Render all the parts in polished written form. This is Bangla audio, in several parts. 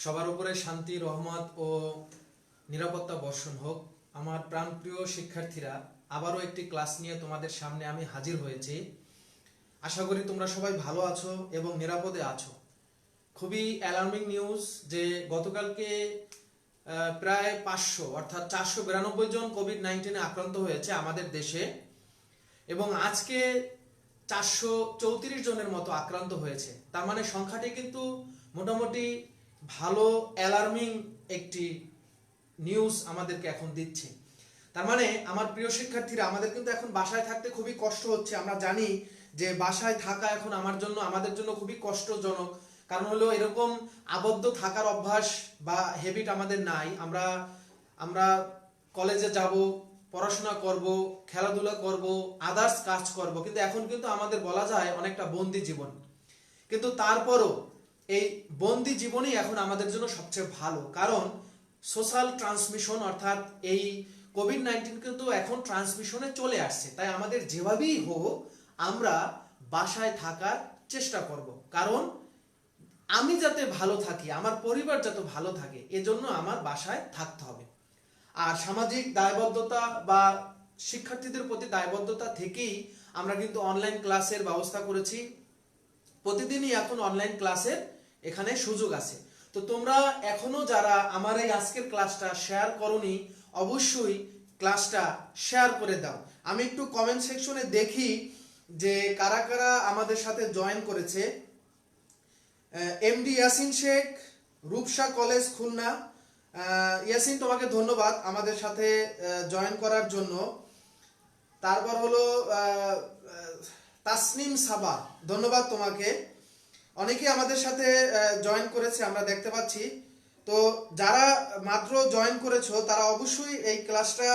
সবার উপরে শান্তি, রহমত ও নিরাপত্তা বর্ষণ হোক। আমার প্রাণপ্রিয় শিক্ষার্থীরা, আবারও একটি ক্লাস নিয়ে তোমাদের সামনে আমি হাজির হয়েছি। আশা করি তোমরা সবাই ভালো আছো এবং নিরাপদে আছো। খুবই অ্যালার্মিং নিউজ যে গতকালকে প্রায় 500 অর্থাৎ 492 জন কোভিড-19 আক্রান্ত হয়েছে আমাদের দেশে, এবং আজকে 434 জনের মতো আক্রান্ত হয়েছে। তার মানে সংখ্যাটি কিন্তু মোটামুটি ভালো, অ্যালার্মিং একটি নিউজ আমাদেরকে এখন দিচ্ছে। তার মানে আমার প্রিয় শিক্ষার্থীরা, আমাদের কিন্তু এখন বাসায় থাকতে খুবই কষ্ট হচ্ছে। আমরা জানি যে বাসায় থাকা এখন আমাদের জন্য খুবই কষ্টজনক। কারণ হলো এরকম আবদ্ধ থাকার অভ্যাস বা হ্যাবিট আমাদের নাই। আমরা কলেজে যাব, পড়াশোনা করব, খেলাধুলা করব, আদার্স কাজ করব, কিন্তু এখন কিন্তু আমাদের বলা যায় অনেকটা বন্দি জীবন। কিন্তু তারপরও এই বন্দি জীবনই এখন আমাদের জন্য সবচেয়ে ভালো, কারণ সোশ্যাল ট্রান্সমিশন অর্থাৎ এই কোভিড-19 কিন্তু এখন ট্রান্সমিশনে চলে আসছে। তাই আমাদের যেভাবেই হোক আমরা বাসায় থাকার চেষ্টা করব, কারণ আমি যাতে ভালো থাকি, আমার পরিবার যাতে ভালো থাকে, এজন্য আমার বাসায় থাকতে হবে। আর সামাজিক দায়বদ্ধতা বা শিক্ষার্থীদের প্রতি দায়বদ্ধতা থেকেই আমরা কিন্তু অনলাইন ক্লাসের ব্যবস্থা করেছি। প্রতিদিনই এখন অনলাইন ক্লাসের এখানে সুযোগ আছে। তো তোমরা এখনো যারা আমার এই আজকের ক্লাসটা শেয়ার করোনি, অবশ্যই ক্লাসটা শেয়ার করে দাও। আমি একটু কমেন্ট সেকশনে দেখি যে কারা কারা আমাদের সাথে জয়েন করেছে। MD Yasin Sheikh, Rupsa college, Khulna. ইয়াসিন, তোমাকে ধন্যবাদ আমাদের সাথে জয়েন করার জন্য। তারপর হলো তাসনিম সাবা, ধন্যবাদ তোমাকে। অনেকেই আমাদের সাথে জয়েন করেছে আমরা দেখতে পাচ্ছি। তো যারা মাত্র জয়েন করেছো তারা অবশ্যই এই ক্লাসটা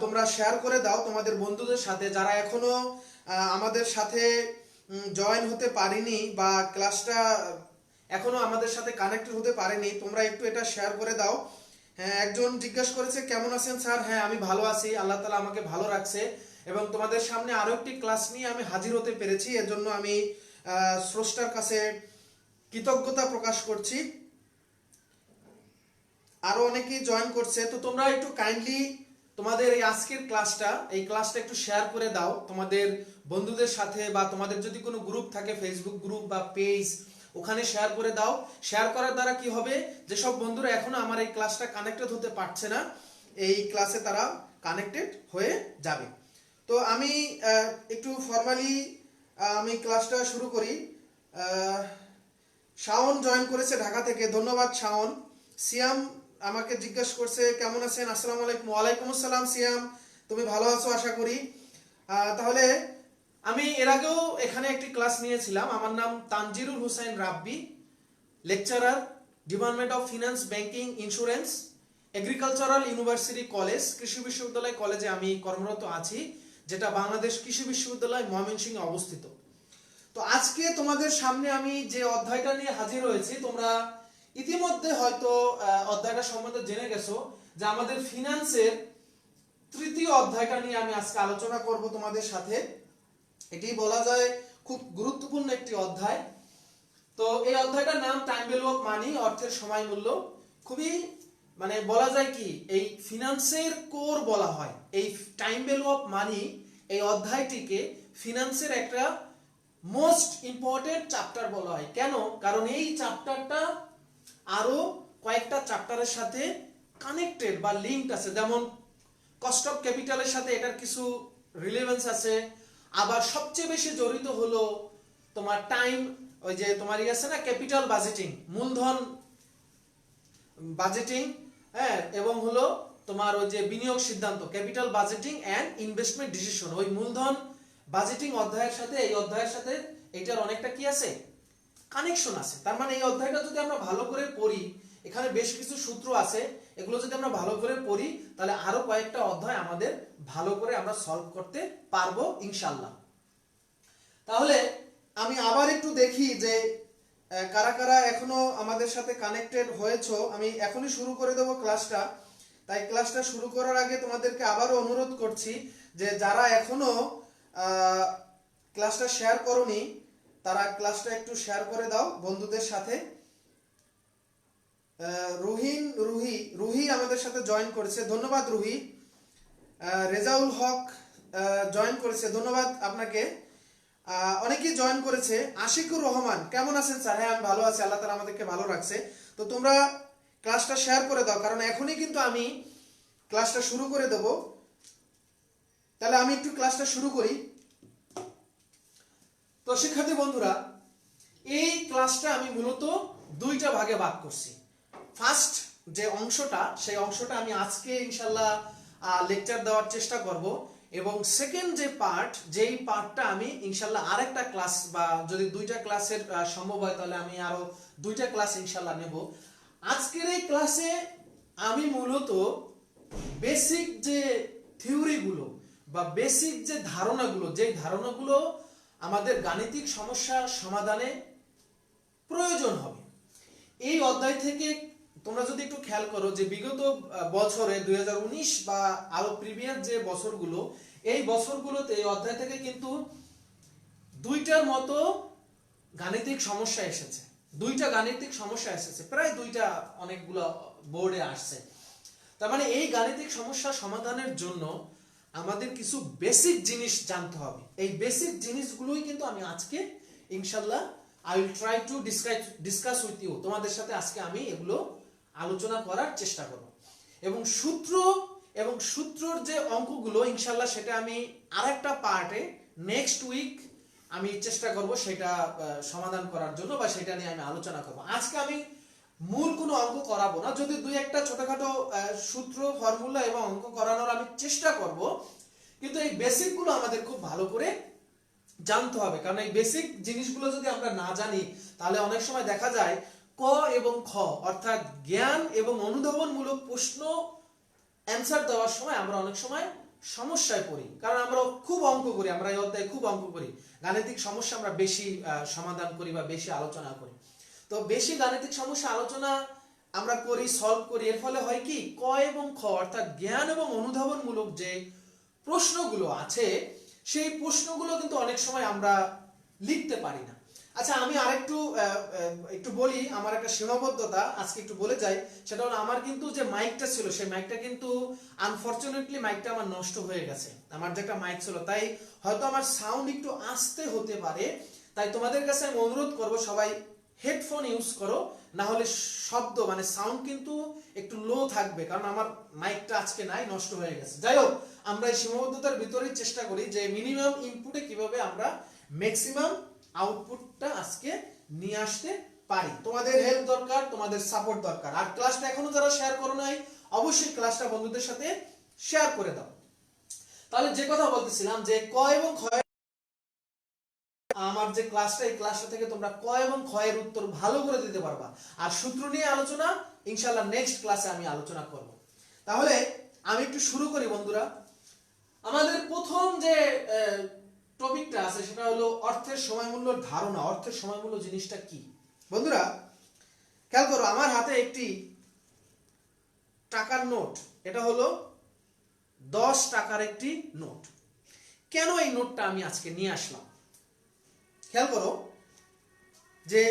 তোমরা শেয়ার করে দাও তোমাদের বন্ধুদের সাথে। যারা এখনো আমাদের সাথে জয়েন হতে পারেনি বা ক্লাসটা এখনো আমাদের সাথে কানেক্টেড হতে পারেনি, তোমরা একটু এটা শেয়ার করে দাও। হ্যাঁ, একজন জিজ্ঞেস করেছে কেমন আছেন স্যার। হ্যাঁ, আমি ভালো আছি, আল্লাহ তাআলা আমাকে ভালো রাখছে এবং তোমাদের সামনে আরো একটি ক্লাস নিয়ে আমি হাজির হতে পেরেছি। এর জন্য আমি স্রষ্টার কাছে কৃতজ্ঞতা প্রকাশ করছি। আরো অনেকেই জয়েন করছে, তো তোমরা একটু কাইন্ডলি তোমাদের এই আজকের ক্লাসটা একটু শেয়ার করে দাও তোমাদের বন্ধুদের সাথে, বা তোমাদের যদি কোনো গ্রুপ থাকে, ফেসবুক গ্রুপ বা পেজ, ওখানে শেয়ার করে দাও। শেয়ার করার দ্বারা কি হবে, যেসব বন্ধুরা এখনো আমার এই ক্লাসটা কানেক্টেড হতে পারছে না, এই ক্লাসে তারা কানেক্টেড হয়ে যাবে। তো আমি একটু ফর্মালি আমি ক্লাসটা শুরু করি। শাওন জয়েন করেছে ঢাকা থেকে, ধন্যবাদ শাওন। সিয়াম আমাকে জিজ্ঞেস করছে কেমন আছেন। আসসালামু আলাইকুম। ওয়ালাইকুম আসসালাম সিয়াম, তুমি ভালো আছো আশা করি। তাহলে আমি এর আগেও এখানে একটি ক্লাস নিয়েছিলাম। আমার নাম Tanjirul Hussain Rabbi, lecturer, department of finance, banking, insurance, agricultural university college, কৃষি বিশ্ববিদ্যালয় কলেজে আমি কর্মরত আছি, যেটা বাংলাদেশ কৃষি বিশ্ববিদ্যালয় ময়মনসিংহে অবস্থিত। তো আজকে তোমাদের সামনে আমি যে অধ্যায়টা নিয়ে হাজির হয়েছি, তোমরা ইতিমধ্যে হয়তো অধ্যায়টা সম্বন্ধে জেনে গেছো যে আমাদের ফিনান্সের তৃতীয় অধ্যায়টা নিয়ে আমি আজকে আলোচনা করব তোমাদের সাথে। এটি বলা যায় খুব গুরুত্বপূর্ণ একটি অধ্যায়। তো এই অধ্যায়টার নাম টাইম ভ্যালু অফ মানি, অর্থের সময় মূল্য। খুবই মানে বলা যায় কি এই ফিনান্সের কোর বলা হয়। এই টাইম ভ্যালু অফ মানি এই অধ্যায়টিকে ফিনান্সের একটা মোস্ট ইম্পর্টেন্ট চ্যাপ্টার বলা হয়। কেন? কারণ এই চ্যাপ্টারটা আরো কয়েকটা চ্যাপ্টারের সাথে কানেক্টেড বা লিঙ্কড আছে। যেমন কস্ট অফ ক্যাপিটালের সাথে এটার কিছু রিলেভেন্স আছে। আবার সবচেয়ে বেশি জড়িত হলো তোমার টাইম, ওই যে তোমার আছে না ক্যাপিটাল বাজেটিং, মূলধন বাজেটিং, হ্যাঁ, এবং হলো তোমার ওই যে বিনিয়োগ সিদ্ধান্ত, capital budgeting and investment decision. ওই মূলধন বাজেটিং অধ্যায়ের সাথে এই অধ্যায়ের সাথে এটার অনেকটা কি আছে, কানেকশন আছে। তার মানে এই অধ্যায়টা যদি আমরা ভালো করে পড়ি, এখানে বেশ কিছু সূত্র আছে, এগুলো যদি আমরা ভালো করে পড়ি তাহলে আরো কয়েকটা অধ্যায় আমাদের ভালো করে আমরা সলভ করতে পারবো ইনশাআল্লাহ। তাহলে আমি আবার একটু দেখি যে কারা কারা এখনো আমাদের সাথে কানেক্টেড হয়েছো। আমি এখনই শুরু করে দেবো ক্লাসটা। তাই ক্লাসটা শুরু করার আগে তোমাদেরকে আবারও অনুরোধ করছি যে যারা এখনো ক্লাসটা শেয়ার করোনি তারা ক্লাসটা একটু শেয়ার করে দাও বন্ধুদের সাথে। রুহি আমাদের সাথে জয়েন করেছে, ধন্যবাদ রুহি। রেজাউল হক জয়েন করেছে, ধন্যবাদ আপনাকে। অনেকেই জয়েন করেছে। আশিকুর রহমান, কেমন আছেন স্যার? হ্যাঁ, আমি ভালো আছি, আল্লাহ তাআলা আমাদেরকে ভালো রাখছে। তো তোমরা ক্লাসটা শেয়ার করে দাও, কারণ এখনই কিন্তু আমি ক্লাসটা শুরু করে দেব। তাহলে আমি একটু ক্লাসটা শুরু করি। তো শিক্ষার্থী বন্ধুরা, এই ক্লাসটা আমি মূলত দুইটা ভাগে ভাগ করছি। ফার্স্ট যে অংশটা, সেই অংশটা আমি আজকে ইনশাল্লাহ লেকচার দেওয়ার চেষ্টা করব, এবং সেকেন্ড যে পার্ট, যেই পার্টটা আমি ইনশাল্লাহ আরেকটা ক্লাস, বা যদি দুইটা ক্লাসের সম্ভব হয় তাহলে আমি আরো দুইটা ক্লাস ইনশাল্লাহ নেব। আজকের এই ক্লাসে আমি মূলত বেসিক যে থিওরিগুলো বা বেসিক যে ধারণাগুলো, যেই ধারণাগুলো আমাদের গাণিতিক সমস্যা সমাধানে প্রয়োজন হবে, এই অধ্যায় থেকে তোমরা যদি একটু খেয়াল করো যে বিগত বছরে 2019 বা আরো প্রিভিয়াস যে বছরগুলো, এই বছরগুলোতে এই অধ্যায় থেকে কিন্তু দুইটার মতো গাণিতিক সমস্যা এসেছে, দুইটা গাণিতিক সমস্যা এসেছে, প্রায় দুইটা, অনেকগুলো বোর্ডে আসছে। তার মানে এই গাণিতিক সমস্যা সমাধানের জন্য আমাদের কিছু বেসিক জিনিস জানতে হবে। এই বেসিক জিনিসগুলোই কিন্তু আমি আজকে ইনশাল্লাহ I will try to discuss with you, তোমাদের সাথে আজকে আমি এগুলো আলোচনা করার চেষ্টা করব। এবং সূত্রর যে অঙ্কগুলো ইনশাল্লাহ সেটা আমি আরেকটা পার্টে নেক্সট উইক আমি চেষ্টা করব সেটা সমাধান করার জন্য, বা সেটা নিয়ে আমি আলোচনা করব। আজকে আমি মূল কোনো অঙ্ক করাবো না, যদি দুই একটা ছোটখাটো সূত্র, ফর্মুলা এবং অঙ্ক করানোর আমি চেষ্টা করব, কিন্তু এই বেসিকগুলো আমাদের খুব ভালো করে জানতে হবে। কারণ এই বেসিক জিনিসগুলো যদি আমরা না জানি, তাহলে অনেক সময় দেখা যায় ক এবং খ, অর্থাৎ জ্ঞান এবং অনুধাবনমূলক প্রশ্ন অ্যান্সার দেওয়ার সময় আমরা অনেক সময় সমস্যায় পড়ি। কারণ আমরা খুব অঙ্ক করি, আমরা এই অধ্যায়ে খুব অঙ্ক করি, গাণিতিক সমস্যা আমরা বেশি সমাধান করি বা বেশি আলোচনা করি। তো বেশি গাণিতিক সমস্যা আলোচনা আমরা করি, সলভ করি, এর ফলে হয় কি, ক এবং খ অর্থাৎ জ্ঞান এবং অনুধাবনমূলক যে প্রশ্নগুলো আছে, সেই প্রশ্নগুলো কিন্তু অনেক সময় আমরা লিখতে পারি না। আচ্ছা, আমি আরেকটু একটু বলি, আমার একটা সীমাবদ্ধতা আজকে একটু বলে যাই। সেটা হলো, আমার কিন্তু যে মাইকটা ছিল, সেই মাইকটা কিন্তু আনফরচুনেটলি মাইকটা আমার নষ্ট হয়ে গেছে। আমার যে একটা মাইক ছিল, তাই হয়তো আমার সাউন্ড একটু আস্তে হতে পারে। তাই তোমাদের কাছে আমি অনুরোধ করব, সবাই হেডফোন ইউজ করো, না হলে শব্দ মানে সাউন্ড কিন্তু একটু লো থাকবে, কারণ আমার মাইকটা আজকে নাই, নষ্ট হয়ে গেছে। যাই হোক, আমরা এই সীমাবদ্ধতার ভিতরেই চেষ্টা করি যে মিনিমাম ইনপুটে কিভাবে আমরা ম্যাক্সিমাম আউটপুটটা আজকে নিয়ে আসতে পারি। তোমাদের হেল্প দরকার, তোমাদের সাপোর্ট দরকার। আর ক্লাসটা এখনো যারা শেয়ার করো নাই, অবশ্যই ক্লাসটা বন্ধুদের সাথে শেয়ার করে দাও। তাহলে যে কথা বলতেছিলাম, যে ক এবং খ, আমার যে ক্লাসটা, এই ক্লাসটা থেকে তোমরা ক এবং খ এর উত্তর ভালো করে দিতে পারবা। আর সূত্র নিয়ে আলোচনা ইনশাআল্লাহ নেক্সট ক্লাসে আমি আলোচনা করব। তাহলে আমি একটু শুরু করি বন্ধুরা। আমাদের প্রথম যে টপিকটা আছে সেটা হলো অর্থের সময়মূল্যর ধারণা। অর্থের সময়মূল্য জিনিসটা কি? বন্ধুরা খেয়াল করো, আমার হাতে একটি টাকার নোট, এটা হলো 10 টাকার একটি নোট। কেন এই নোটটা আমি আজকে নিয়ে আসলাম? খেয়াল করো যে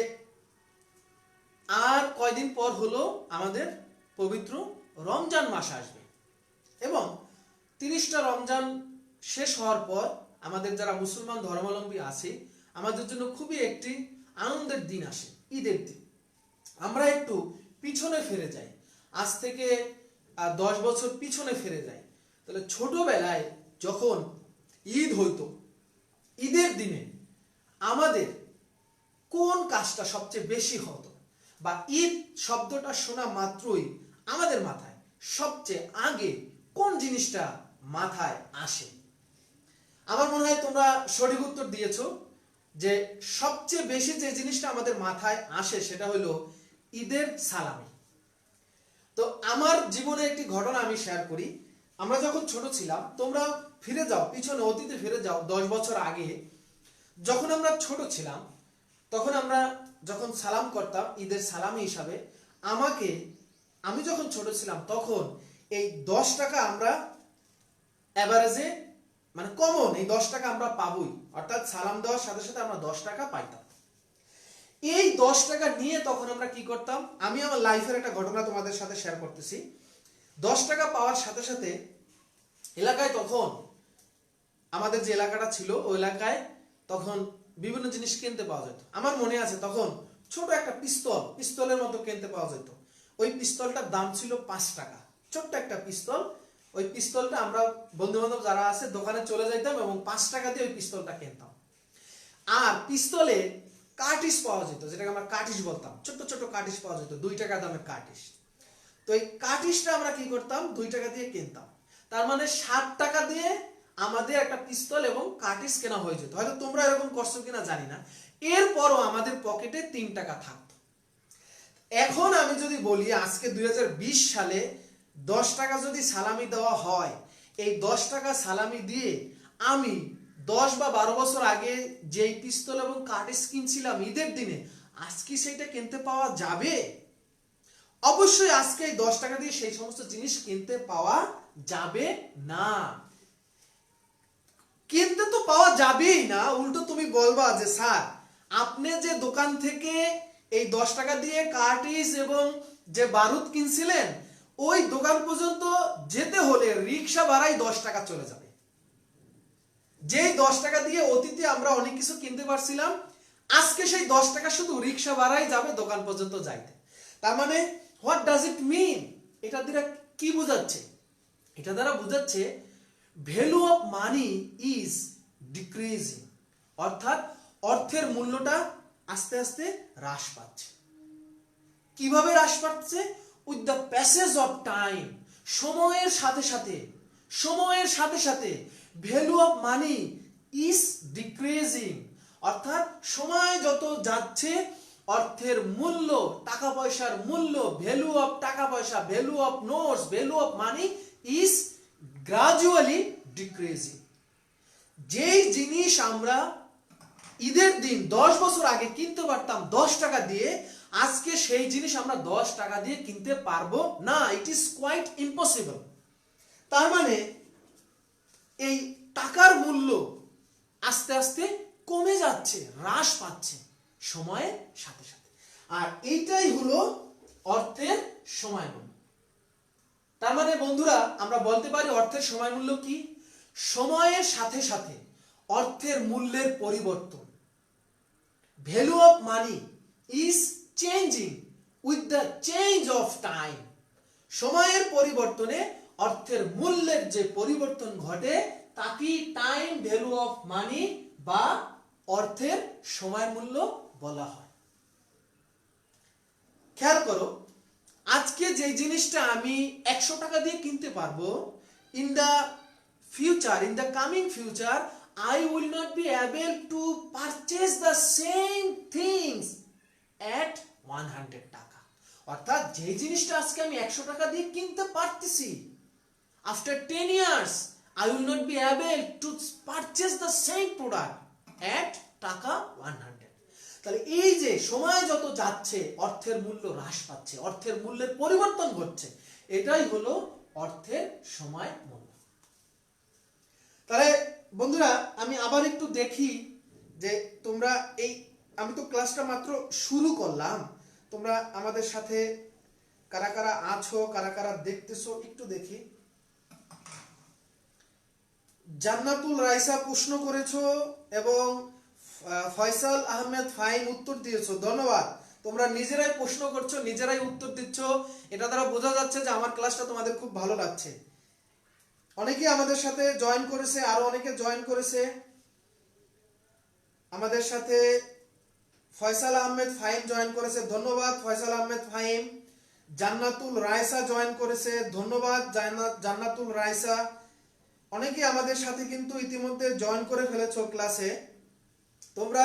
আর কয়দিন পর হলো আমাদের পবিত্র রমজান মাস আসবে, এবং 30টা রমজান শেষ হওয়ার পর আমাদের যারা মুসলমান ধর্মাবলম্বী আছে, আমাদের জন্য খুবই একটি আনন্দের দিন আসে, ঈদের দিন। আমরা একটু পিছনে ফিরে যাই, আজ থেকে 10 বছর পিছনে ফিরে যাই। তাহলে ছোটবেলায় যখন ঈদ হইতো, ঈদের দিনে আমাদের কোন কাজটা সবচেয়ে বেশি হতো, বা ঈদ শব্দটা শোনা মাত্রই আমাদের মাথায় সবচেয়ে আগে কোন জিনিসটা মাথায় আসে? আমার মনে হয় তোমরা সঠিক উত্তর দিয়েছো, যে সবচেয়ে বেশি যে জিনিসটা আমাদের মাথায় আসে সেটা হলো ঈদের সালামি। তো আমার জীবনে একটি ঘটনা আমি শেয়ার করি। আমরা যখন ছোট ছিলাম, তোমরা ফিরে যাও পিছনে, অতীতে ফিরে যাও 10 বছর আগে, যখন আমরা ছোট ছিলাম, তখন আমরা যখন সালাম করতাম ঈদের সালামি হিসাবে, আমি যখন ছোট ছিলাম তখন এই 10 টাকা আমরা এভারেজে, মানে কমন, এই 10 টাকা আমরা পাবই, অর্থাৎ সালাম দেওয়ার সাথে সাথে আমরা 10 টাকা পাইতাম। এই 10 টাকা নিয়ে তখন আমরা কি করতাম, আমি আমার লাইফের একটা ঘটনা তোমাদের সাথে শেয়ার করতেছি। 10 টাকা পাওয়ার সাথে সাথে এলাকায় তখন আমাদের যে এলাকাটা ছিল ওই এলাকায় তখন বিভিন্ন জিনিস কিনতে পাওয়া যেত। আমার মনে আছে তখন ছোট একটা পিস্তলের মতো কিনতে পাওয়া যেত। ওই পিস্তলটার দাম ছিল 5 টাকা, ছোট্ট একটা পিস্তল। ওই পিস্তলটা আমরা বন্ধু বান্ধব যারা আছে দোকানে চলে যাইতাম এবং 5 টাকা দিয়ে ওই পিস্তলটা কিনতাম। আর পিস্তলে কার্টিস পাওয়া যেত, যেটাকে আমরা কার্টিস বলতাম, ছোট ছোট কার্টিস পাওয়া যেত, 2 টাকা দামের কার্টিস। তো এই কার্টিসটা আমরা কি করতাম, 2 টাকা দিয়ে কিনতাম। তার মানে 7 টাকা দিয়ে আমাদের একটা পিস্তল এবং কার্টিস কেনা হয়ে যেত। হয়তো তোমরা এরকম করছো কিনা জানি না। এরপরও আমাদের পকেটে 3 টাকা থাকতো। এখন আমি যদি বলি আজকে 2020 সালে 10 টাকা যদি সালামি দেওয়া হয়, এই 10 টাকা সালামি দিয়ে আমি 10 বা 12 বছর আগে যেই পিস্তল এবং কার্টিস কিনছিলাম ঈদের দিনে, আজকে সেটা কিনতে পাওয়া যাবে? অবশ্যই আজকে এই 10 টাকা দিয়ে সেই সমস্ত জিনিস কিনতে পাওয়া যাবে না। কিনতে তো পাওয়া যাবেই না, উল্টো তুমি বলবা যে স্যার আপনি যে দোকান থেকে এই 10 টাকা দিয়ে কার্টিস এবং যে বারুদ কিনছিলেন ওই দোকান পর্যন্ত যেতে হলে রিক্সা ভাড়াই 10 টাকা চলে যাবে। যেই 10 টাকা দিয়ে অতীতে আমরা অনেক কিছু কিনতে পারছিলাম, আজকে সেই 10 টাকা শুধু রিক্সা ভাড়াই যাবে দোকান পর্যন্ত যাইতে। তার মানে হোয়াট ডাজ ইট মিন? এটা দ্বারা কি বোঝাচ্ছে? এটা দ্বারা বোঝাচ্ছে value of money is decreasing, অর্থাৎ অর্থের মূল্যটা আস্তে আস্তে হ্রাস পাচ্ছে। কিভাবে হ্রাস পাচ্ছে? With the passage of time, সময়ের সাথে সাথে value of money is decreasing, অর্থাৎ সময় যত যাচ্ছে অর্থের মূল্য, টাকা পয়সার মূল্য, ভ্যালু অফ টাকা পয়সা, value of notes, value of money is gradually decreasing. যেই জিনিস আমরা ঈদের দিন 10 বছর আগে কিনতে পারতাম 10 টাকা দিয়ে, আজকে সেই জিনিস আমরা 10 টাকা দিয়ে কিনতে পারবো না। It is quite impossible. তার মানে এই টাকার মূল্য আস্তে আস্তে কমে যাচ্ছে, হ্রাস পাচ্ছে সময়ের সাথে সাথে। আর এইটাই হলো অর্থের সময় মূল্য। তার মানে বন্ধুরা আমরা বলতে পারি অর্থের সময় মূল্য কি? সময়ের সাথে সাথে অর্থের মূল্যের পরিবর্তন। Value of money is changing with the change of time. সময়ের পরিবর্তনে অর্থের মূল্যের যে পরিবর্তন ঘটে তাকে টাইম ভ্যালু অফ মানি বা অর্থের সময়ের মূল্য বলা হয়। খেয়াল করো, আজকে যে জিনিসটা আমি 100 টাকা দিয়ে কিনতে পারবো, in the future, in the coming future, I will not be able to purchase the same things at 100 টাকা। অর্থাৎ যে জিনিসটা আজকে আমি 100 টাকা দিয়ে কিনতে পারতেছি, after 10 years I will not be able to purchase the same product at টাকা 100। তাহলে এই যে সময় যত যাচ্ছে অর্থের মূল্য হ্রাস পাচ্ছে, অর্থের মূল্যের পরিবর্তন ঘটছে, এটাই হলো অর্থের সময় মূল্য। তাহলে বন্ধুরা আমি আবার একটু দেখি যে তোমরা এই, আমি তো ক্লাসটা মাত্র শুরু করলাম, তোমরা আমাদের সাথে কারা কারা আছো, কারা কারা দেখতেছো একটু দেখি। জান্নাতুল রাইসা প্রশ্ন করেছো এবং ফয়সাল আহমেদ ফাইন উত্তর দিয়েছো, ধন্যবাদ। তোমরা নিজেরাই প্রশ্ন করছো, নিজেরাই উত্তর দিচ্ছ, এটা দ্বারা বোঝা যাচ্ছে যে আমার ক্লাসটা তোমাদের খুব ভালো লাগছে। অনেকে আমাদের সাথে জয়েন করেছে, আরো অনেকে জয়েন করেছে আমাদের সাথে। ফয়সাল আহমেদ ফাহিম জয়েন করেছে, ধন্যবাদ ফয়সাল আহমেদ ফাহিম। জান্নাতুল রাইসা জয়েন করেছে, ধন্যবাদ জান্নাতুল রাইসা। অনেকে আমাদের সাথে কিন্তু ইতিমধ্যে জয়েন করে ফেলেছো ক্লাসে। তোমরা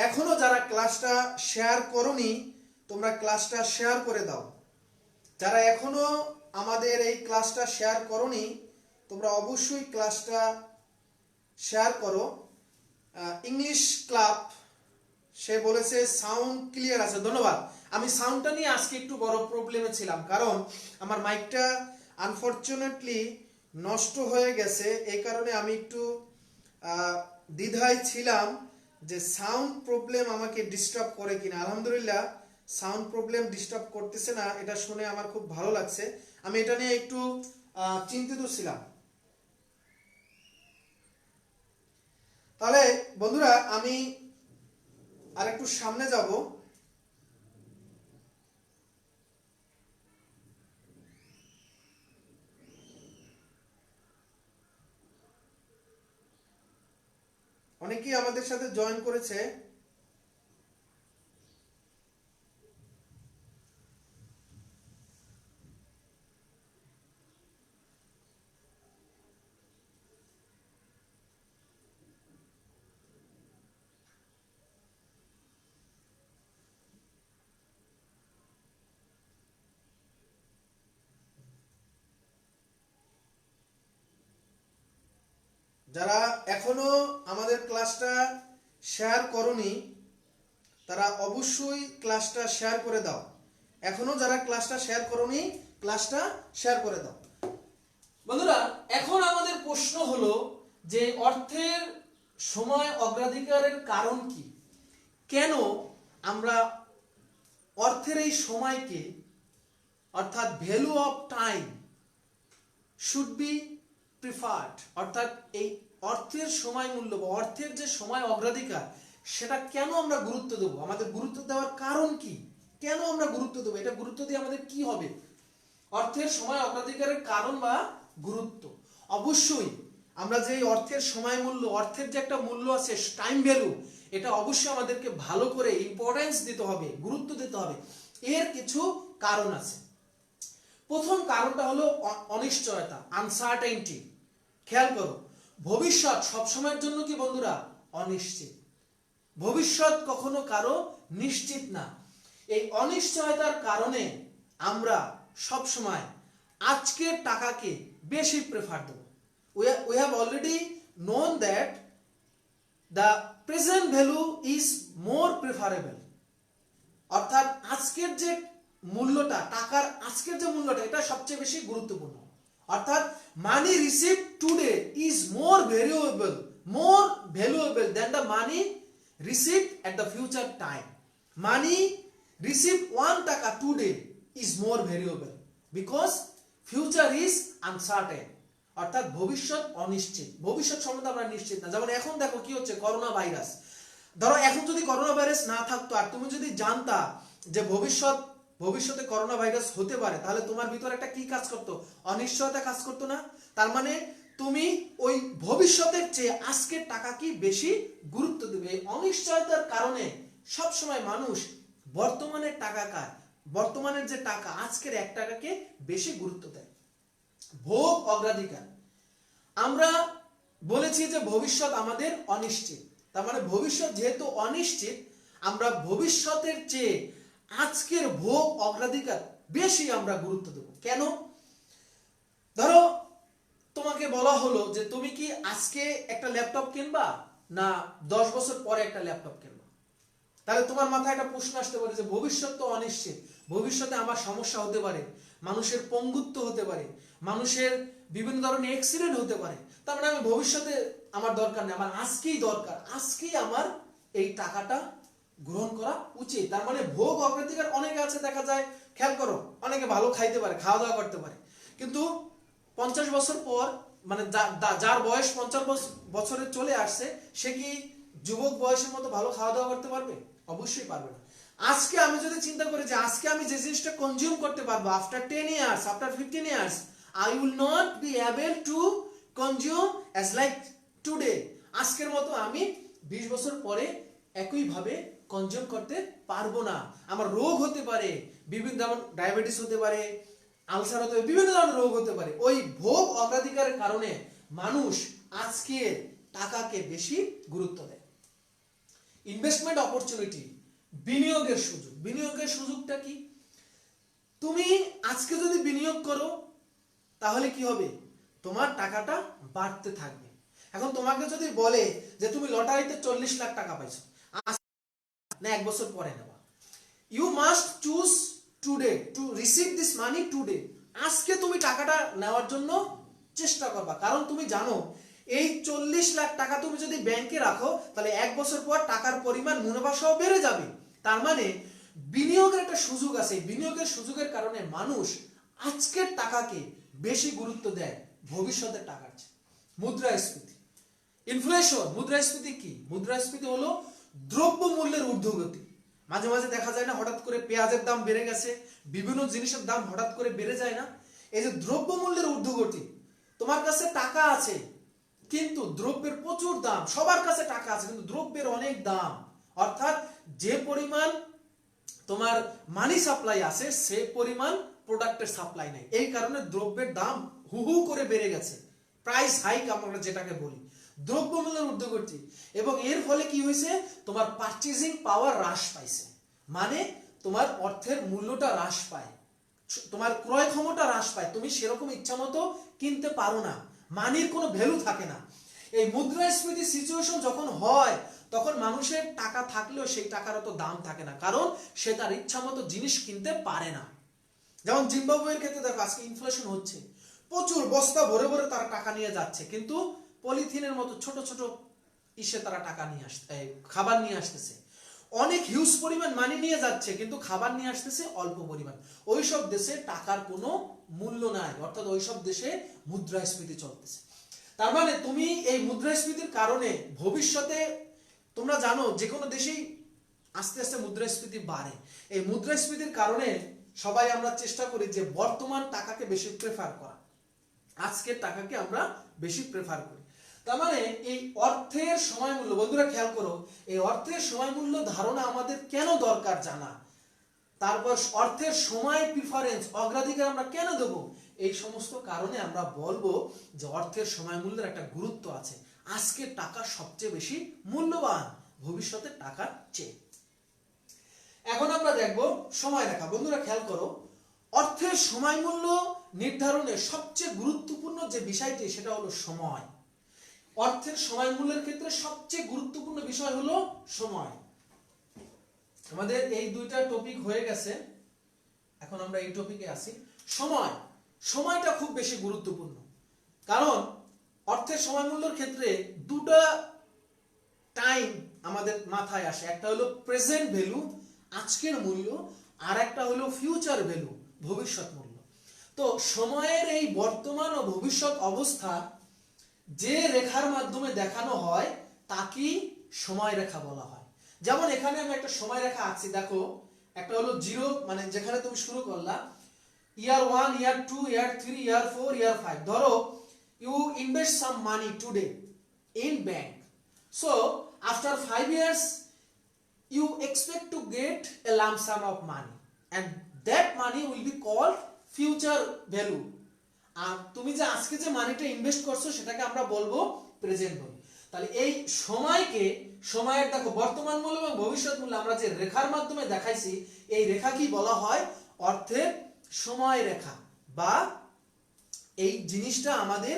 এখনো যারা ক্লাসটা শেয়ার করোনি, তোমরা ক্লাসটা শেয়ার করে দাও। যারা এখনো আমাদের এই ক্লাসটা শেয়ার করোনি, তোমরা অবশ্যই ক্লাসটা শেয়ার করো। ইংলিশ ক্লাব সে বলেছে সাউন্ড ক্লিয়ার আছে, ধন্যবাদ। আমি সাউন্ডটা নিয়ে আজকে একটু বড় প্রবলেমে ছিলাম, কারণ আমার মাইকটা আনফরচুনেটলি নষ্ট হয়ে গেছে, এই কারণে আমি একটু দ্বিধায় ছিলাম যে সাউন্ড প্রবলেম আমাকে ডিস্টার্ব করে কিনা। আলহামদুলিল্লাহ সাউন্ড প্রবলেম ডিস্টার্ব করতেছে না, এটা শুনে আমার খুব ভালো লাগছে। আমি এটা নিয়ে একটু চিন্তিত ছিলাম। তাহলে বন্ধুরা আমি আর একটু সামনে যাব। অনেকেই আমাদের সাথে জয়েন করেছে। যারা এখনো আমাদের ক্লাসটা শেয়ার করনি তারা অবশ্যই ক্লাসটা শেয়ার করে দাও। এখনো যারা ক্লাসটা শেয়ার করনি ক্লাসটা শেয়ার করে দাও। বন্ধুরা এখন আমাদের প্রশ্ন হলো যে অর্থের সময় অগ্রাধিকারের কারণ কি? কেন আমরা অর্থের এই সময়কে অর্থাৎ value of time should be preferred, অর্থাৎ এই অর্থের সময় মূল্য বা অর্থের যে সময় অগ্রাধিকার সেটা কেন আমরা গুরুত্ব দেবো? আমাদের গুরুত্ব দেওয়ার কারণ কি? কেন আমরা গুরুত্ব দেবো? এটা গুরুত্ব দিয়ে আমাদের কি হবে? অর্থের সময় অগ্রাধিকারের কারণ বা গুরুত্ব, অবশ্যই আমরা যে অর্থের সময় মূল্য, অর্থের যে একটা মূল্য আছে টাইম ভ্যালু, এটা অবশ্যই আমাদেরকে ভালো করে ইম্পর্টেন্স দিতে হবে, গুরুত্ব দিতে হবে। এর কিছু কারণ আছে। প্রথম কারণটা হলো অনিশ্চয়তা, আনসার্টেনিটি। খেয়াল করো, ভবিষ্যৎ সবসময়ের জন্য কি বন্ধুরা অনিশ্চিত। ভবিষ্যৎ কখনো কারো নিশ্চিত না। এই অনিশ্চয়তার কারণে আমরা সব সময় আজকের টাকাকে বেশি প্রেফার দেব। we have already known that the present value is more preferable, অর্থাৎ আজকের যে মূল্যটা, টাকার আজকের যে মূল্যটা, এটা সবচেয়ে বেশি গুরুত্বপূর্ণ। অর্থাৎ মানি receive today is more valuable than the money receive at the future time. Money receive 1 টাকা today is more valuable because future is uncertain, অর্থাৎ ভবিষ্যৎ অনিশ্চিত। ভবিষ্যৎ সম্বন্ধে আমরা নিশ্চিত না। যেমন এখন দেখো কি হচ্ছে, করোনা ভাইরাস। ধরো এখন যদি করোনা ভাইরাস না থাকতো আর তুমি যদি জানতা যে ভবিষ্যতে করোনা ভাইরাস হতে পারে, তাহলে তোমার ভিতরে একটা কি কাজ করতো? অনিশ্চয়তা কাজ করতো না? তার মানে তুমি ওই ভবিষ্যতের চেয়ে আজকের টাকা কি বেশি গুরুত্ব দেবে। অনিশ্চয়তার কারণে সব সময় মানুষ বর্তমানের বর্তমানের যে টাকা, আজকের 1 টাকাকে বেশি গুরুত্ব দেয়। ভোগ অগ্রাধিকার, আমরা বলেছি যে ভবিষ্যৎ আমাদের অনিশ্চিত। তার মানে ভবিষ্যৎ যেহেতু অনিশ্চিত, আমরা ভবিষ্যতের চেয়ে আজকের ভোগ অগ্রাধিকার বেশি আমরা গুরুত্ব দেব। কেন? ধরো তোমাকে বলা হলো যে তুমি কি আজকে একটা ল্যাপটপ কিনবা না 10 বছর পরে একটা ল্যাপটপ কিনবা, তাহলে তোমার মাথায় একটা প্রশ্ন আসতে পারে যে ভবিষ্যৎ তো অনিশ্চিত, ভবিষ্যতে আমার সমস্যা হতে পারে, মানুষের পঙ্গুত্ব হতে পারে, মানুষের বিভিন্ন ধরনের অ্যাক্সিডেন্ট হতে পারে। তার মানে আমি ভবিষ্যতে আমার দরকার নেই, আমার আজকেই দরকার, আজকেই আমার এই টাকাটা গ্রহণ করা উচিত। তার মানে ভোগ অগ্রাধিকার অনেকে আছে, দেখা যায়, খেয়াল করো, অনেকে ভালো খাইতে পারে, খাওয়া দাওয়া করতে পারে, কিন্তু 50 বছর পর, মানে যার বয়স 50 বছরে চলে আসছে, সে কি যুবক বয়সের মতো ভালো খাওয়া দাওয়া করতে পারবে? অবশ্যই পারবে না। আজকে আমি যদি চিন্তা করি যে আজকে আমি যে জিনিসটা কনজিউম করতে পারবো, after 10 years, after 15 years I will not be able to consume as like today. আজকের মতো আমি 20 বছর পরে একইভাবে কনজিউম করতে পারবো না। আমার রোগ হতে পারে, বিভিন্ন, যেমন ডায়াবেটিস হতে পারে, আলসার হতে পারে, বিভিন্ন ধরনের রোগ হতে পারে। ওই ভোগ অগ্রাধিকারের কারণে মানুষ আজকের টাকাকে বেশি গুরুত্ব দেয়। ইনভেস্টমেন্ট অপরচুনিটি, বিনিয়োগের সুযোগ। বিনিয়োগের সুযোগটা কি? তুমি আজকে যদি বিনিয়োগ করো তাহলে কি হবে? তোমার টাকাটা বাড়তে থাকবে। এখন তোমাকে যদি বলে যে তুমি লটারিতে 40 লাখ টাকা পাইছো, না 1 বছর পরে নেবা, you must choose today to receive this money today. আজকে তুমি টাকাটা নেওয়ার জন্য চেষ্টা করবা, কারণ তুমি জানো এই 40 লাখ টাকা তুমি যদি ব্যাংকে রাখো তাহলে 1 বছর পর টাকার পরিমাণ মুনাফা সহ বেড়ে যাবে। তার মানে বিনিয়োগের একটা সুযোগ আছে। বিনিয়োগের সুযোগের কারণে মানুষ আজকের টাকাকে বেশি গুরুত্ব দেয় ভবিষ্যতের টাকার চেয়ে। মুদ্রাস্ফীতি, ইনফ্লেশন। মুদ্রাস্ফীতি কি? মুদ্রাস্ফীতি হলো দ্রব্য মূল্যের ঊর্ধ্বগতি। মাঝে মাঝে দেখা যায় না, হঠাৎ করে পেঁয়াজের দাম বেড়ে গেছে, বিভিন্ন জিনিসের দাম হঠাৎ করে বেড়ে যায় না, এই যে দ্রব্য মূল্যের ঊর্ধ্বগতি। তোমার কাছে টাকা আছে কিন্তু দ্রব্যের প্রচুর দাম, সবার কাছে টাকা আছে কিন্তু দ্রব্যের অনেক দাম, অর্থাৎ যে পরিমাণ তোমার মানি সাপ্লাই আছে সে পরিমাণ প্রোডাক্টের সাপ্লাই নাই। এই কারণে দ্রব্যের দাম হু হু করে বেড়ে গেছে, প্রাইস হাইক আমরা যেটাকে বলি, দ্রব্যমূল্যের ঊর্ধ্বগতি। এবং এর ফলে কি হয়েছে, তোমার পারচেজিং পাওয়ার হ্রাস পাইছে, মানে তোমার অর্থের মূল্যটা হ্রাস পায়, তোমার ক্রয় ক্ষমতা হ্রাস পায়, তুমি সেরকম ইচ্ছা মতো কিনতে পারো না, মানির কোনো ভ্যালু থাকে না। এই মুদ্রাস্ফীতি সিচুয়েশন যখন হয় তখন মানুষের টাকা থাকলেও সেই টাকার অত দাম থাকে না, কারণ সে তার ইচ্ছা মতো জিনিস কিনতে পারে না। যেমন জিম্বাবুয়ের ক্ষেত্রে দেখো আজকে ইনফ্লেশন হচ্ছে, প্রচুর বস্তা ভরে ভরে তারা টাকা নিয়ে যাচ্ছে, কিন্তু পলিথিনের মতো ছোট ছোট ইসে তারা টাকা নিয়ে আসতে, খাবার নিয়ে আসতেছে। অনেক হিউজ পরিমাণ মানি নিয়ে যাচ্ছে কিন্তু খাবার নিয়ে আসতেছে অল্প পরিমাণ। ওইসব দেশে টাকার কোনো মূল্য নাই, অর্থাৎ ওইসব দেশে মুদ্রাস্ফীতি চলতেছে। তার মানে তুমি এই মুদ্রাস্ফীতির কারণে ভবিষ্যতে, তোমরা জানো যে কোনো দেশেই আস্তে আস্তে মুদ্রাস্ফীতি বাড়ে। এই মুদ্রাস্ফীতির কারণে সবাই আমরা চেষ্টা করি যে বর্তমান টাকাকে বেশি প্রেফার করা, আজকের টাকাকে আমরা বেশি প্রেফার করি। তার মানে এই অর্থের সময় মূল্য, বন্ধুরা খেয়াল করো, এই অর্থের সময় মূল্য ধারণা আমাদের কেন দরকার জানা, তারপর অর্থের সময় প্রিফারেন্স, অগ্রাধিকার আমরা কেন দেব, এই সমস্ত কারণে আমরা বলবো যে অর্থের সময় মূল্যের একটা গুরুত্ব আছে। আজকের টাকা সবচেয়ে বেশি মূল্যবান ভবিষ্যতের টাকার চেয়ে। এখন আমরা দেখব সময় রেখা। বন্ধুরা খেয়াল করো, অর্থের সময় মূল্য নির্ধারণের সবচেয়ে গুরুত্বপূর্ণ যে বিষয়টি সেটা হলো সময়। অর্থের সময় মূল্যের ক্ষেত্রে সবচেয়ে গুরুত্বপূর্ণ বিষয় হলো সময়। আমাদের এই দুইটা টপিক হয়ে গেছে, এখন আমরা এই টপিকে আসি। সময়, সময়টা খুব বেশি গুরুত্বপূর্ণ, কারণ অর্থের সময় মূল্যের ক্ষেত্রে দুটা টাইম আমাদের মাথায় আসে, একটা হলো প্রেজেন্ট ভ্যালু, আজকের মূল্য, আর একটা হলো ফিউচার ভ্যালু, ভবিষ্যৎ মূল্য। তো সময়ের এই বর্তমান ও ভবিষ্যৎ অবস্থা যে রেখার মাধ্যমে দেখানো হয় তাকেই সময় রেখা বলা হয়। যেমন এখানে আমি একটা সময় রেখা আঁকছি, দেখো একটা হলো জিরো, মানে যেখানে তুমি শুরু করলা, ইয়ার 1, ইয়ার 2, ইয়ার 3, ইয়ার 4, ইয়ার 5। ধরো you invest some money today in bank, so after 5 years you expect to get a lump sum of money and that money will be called future value. আর তুমি যে আজকে যে মানিটা ইনভেস্ট করছো সেটাকে আমরা বলবো প্রেজেন্ট ভ্যালু। তাহলে এই সময়কে, সময়ের দেখো বর্তমান মূল্য এবং ভবিষ্যৎ মূল্য আমরা যে রেখার মাধ্যমে দেখাইছি, এই রেখা কি বলা হয়, অর্থের সময় রেখা। বা এই জিনিসটা আমাদের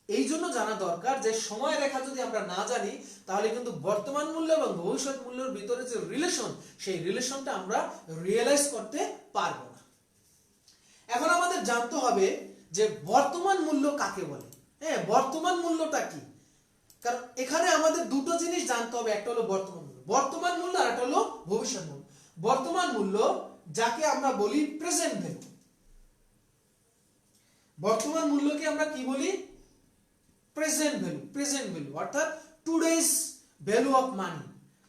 এই জন্য জানা দরকার যে সময় রেখা যদি আমরা না জানি তাহলে কিন্তু বর্তমান মূল্য এবং ভবিষ্যৎ মূল্যের ভিতরে যে রিলেশন, সেই রিলেশনটা আমরা রিয়েলাইজ করতে পারবো না। এখন আমাদের জানতে হবে যে বর্তমান মূল্য কাকে বলে। হ্যাঁ, বর্তমান মূল্যটা কি, কারণ এখানে আমাদের দুটো জিনিস জানতে হবে, একটা হলো বর্তমান মূল্য, বর্তমান মূল্য, আর একটা হলো ভবিষ্যৎ মূল্য। বর্তমান মূল্য যাকে আমরা বলি প্রেজেন্ট ভ্যালু, বর্তমান মূল্যকে আমরা কি বলি, প্রেজেন্ট ভ্যালু। প্রেজেন্ট ভ্যালু অর্থাৎ টুডেজ ভ্যালু অফ মানি,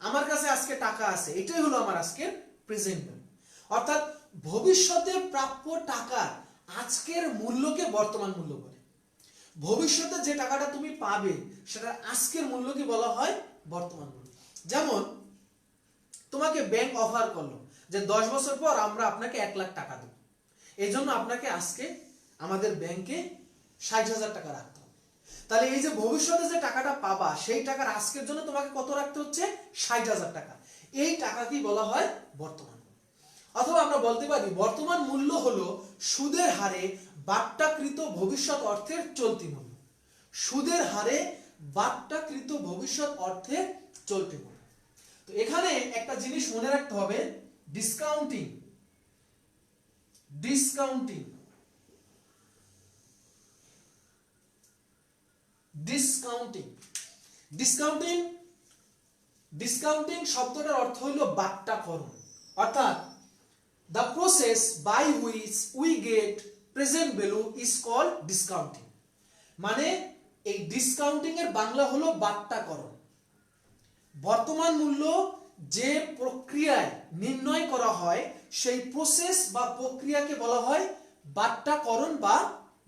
আমার কাছে আজকে টাকা আছে, এটাই হলো আমার আজকের প্রেজেন্ট ভ্যালু। অর্থাৎ ভবিষ্যতে প্রাপ্য টাকার আজকের মূল্যকে বর্তমান মূল্য বলে। ভবিষ্যতে যে টাকাটা তুমি পাবে সেটা আজকের মূল্যকে বলা হয় বর্তমান মূল্য। যেমন তোমাকে ব্যাংক অফার করলো যে 10 বছর পর আমরা আপনাকে 1 লাখ টাকা দেব, এই জন্য আপনাকে আজকে আমাদের ব্যাংকে 60,000 টাকা রাখতে হবে। তাহলে এই যে ভবিষ্যতে যে টাকাটা পাবা সেই টাকার আজকের জন্য তোমাকে কত রাখতে হচ্ছে, 60,000 টাকা। এই টাকাকেই বলা হয় বর্তমান। অথবা আমরা বলতে পারি বর্তমান মূল্য হলো সুদের হারে বাট্টাকৃত ভবিষ্যৎ অর্থের চলতি মূল্য। সুদের হারে বাট্টাকৃত ভবিষ্যৎ অর্থের চলতি মূল্য। তো এখানে একটা জিনিস মনে রাখতে হবে, discounting, discounting discounting. Discounting discounting শব্দটার অর্থ হলো বাট্টাকরণ, অর্থাৎ the process by which we get present value is called discounting। মানে এই ডিসকাউন্টিং এর বাংলা হলো বাট্টাকরণ। বর্তমান মূল্য যে প্রক্রিয়ায় নির্ণয় করা হয় সেই প্রসেস বা প্রক্রিয়াকে বলা হয় বাট্টাকরণ বা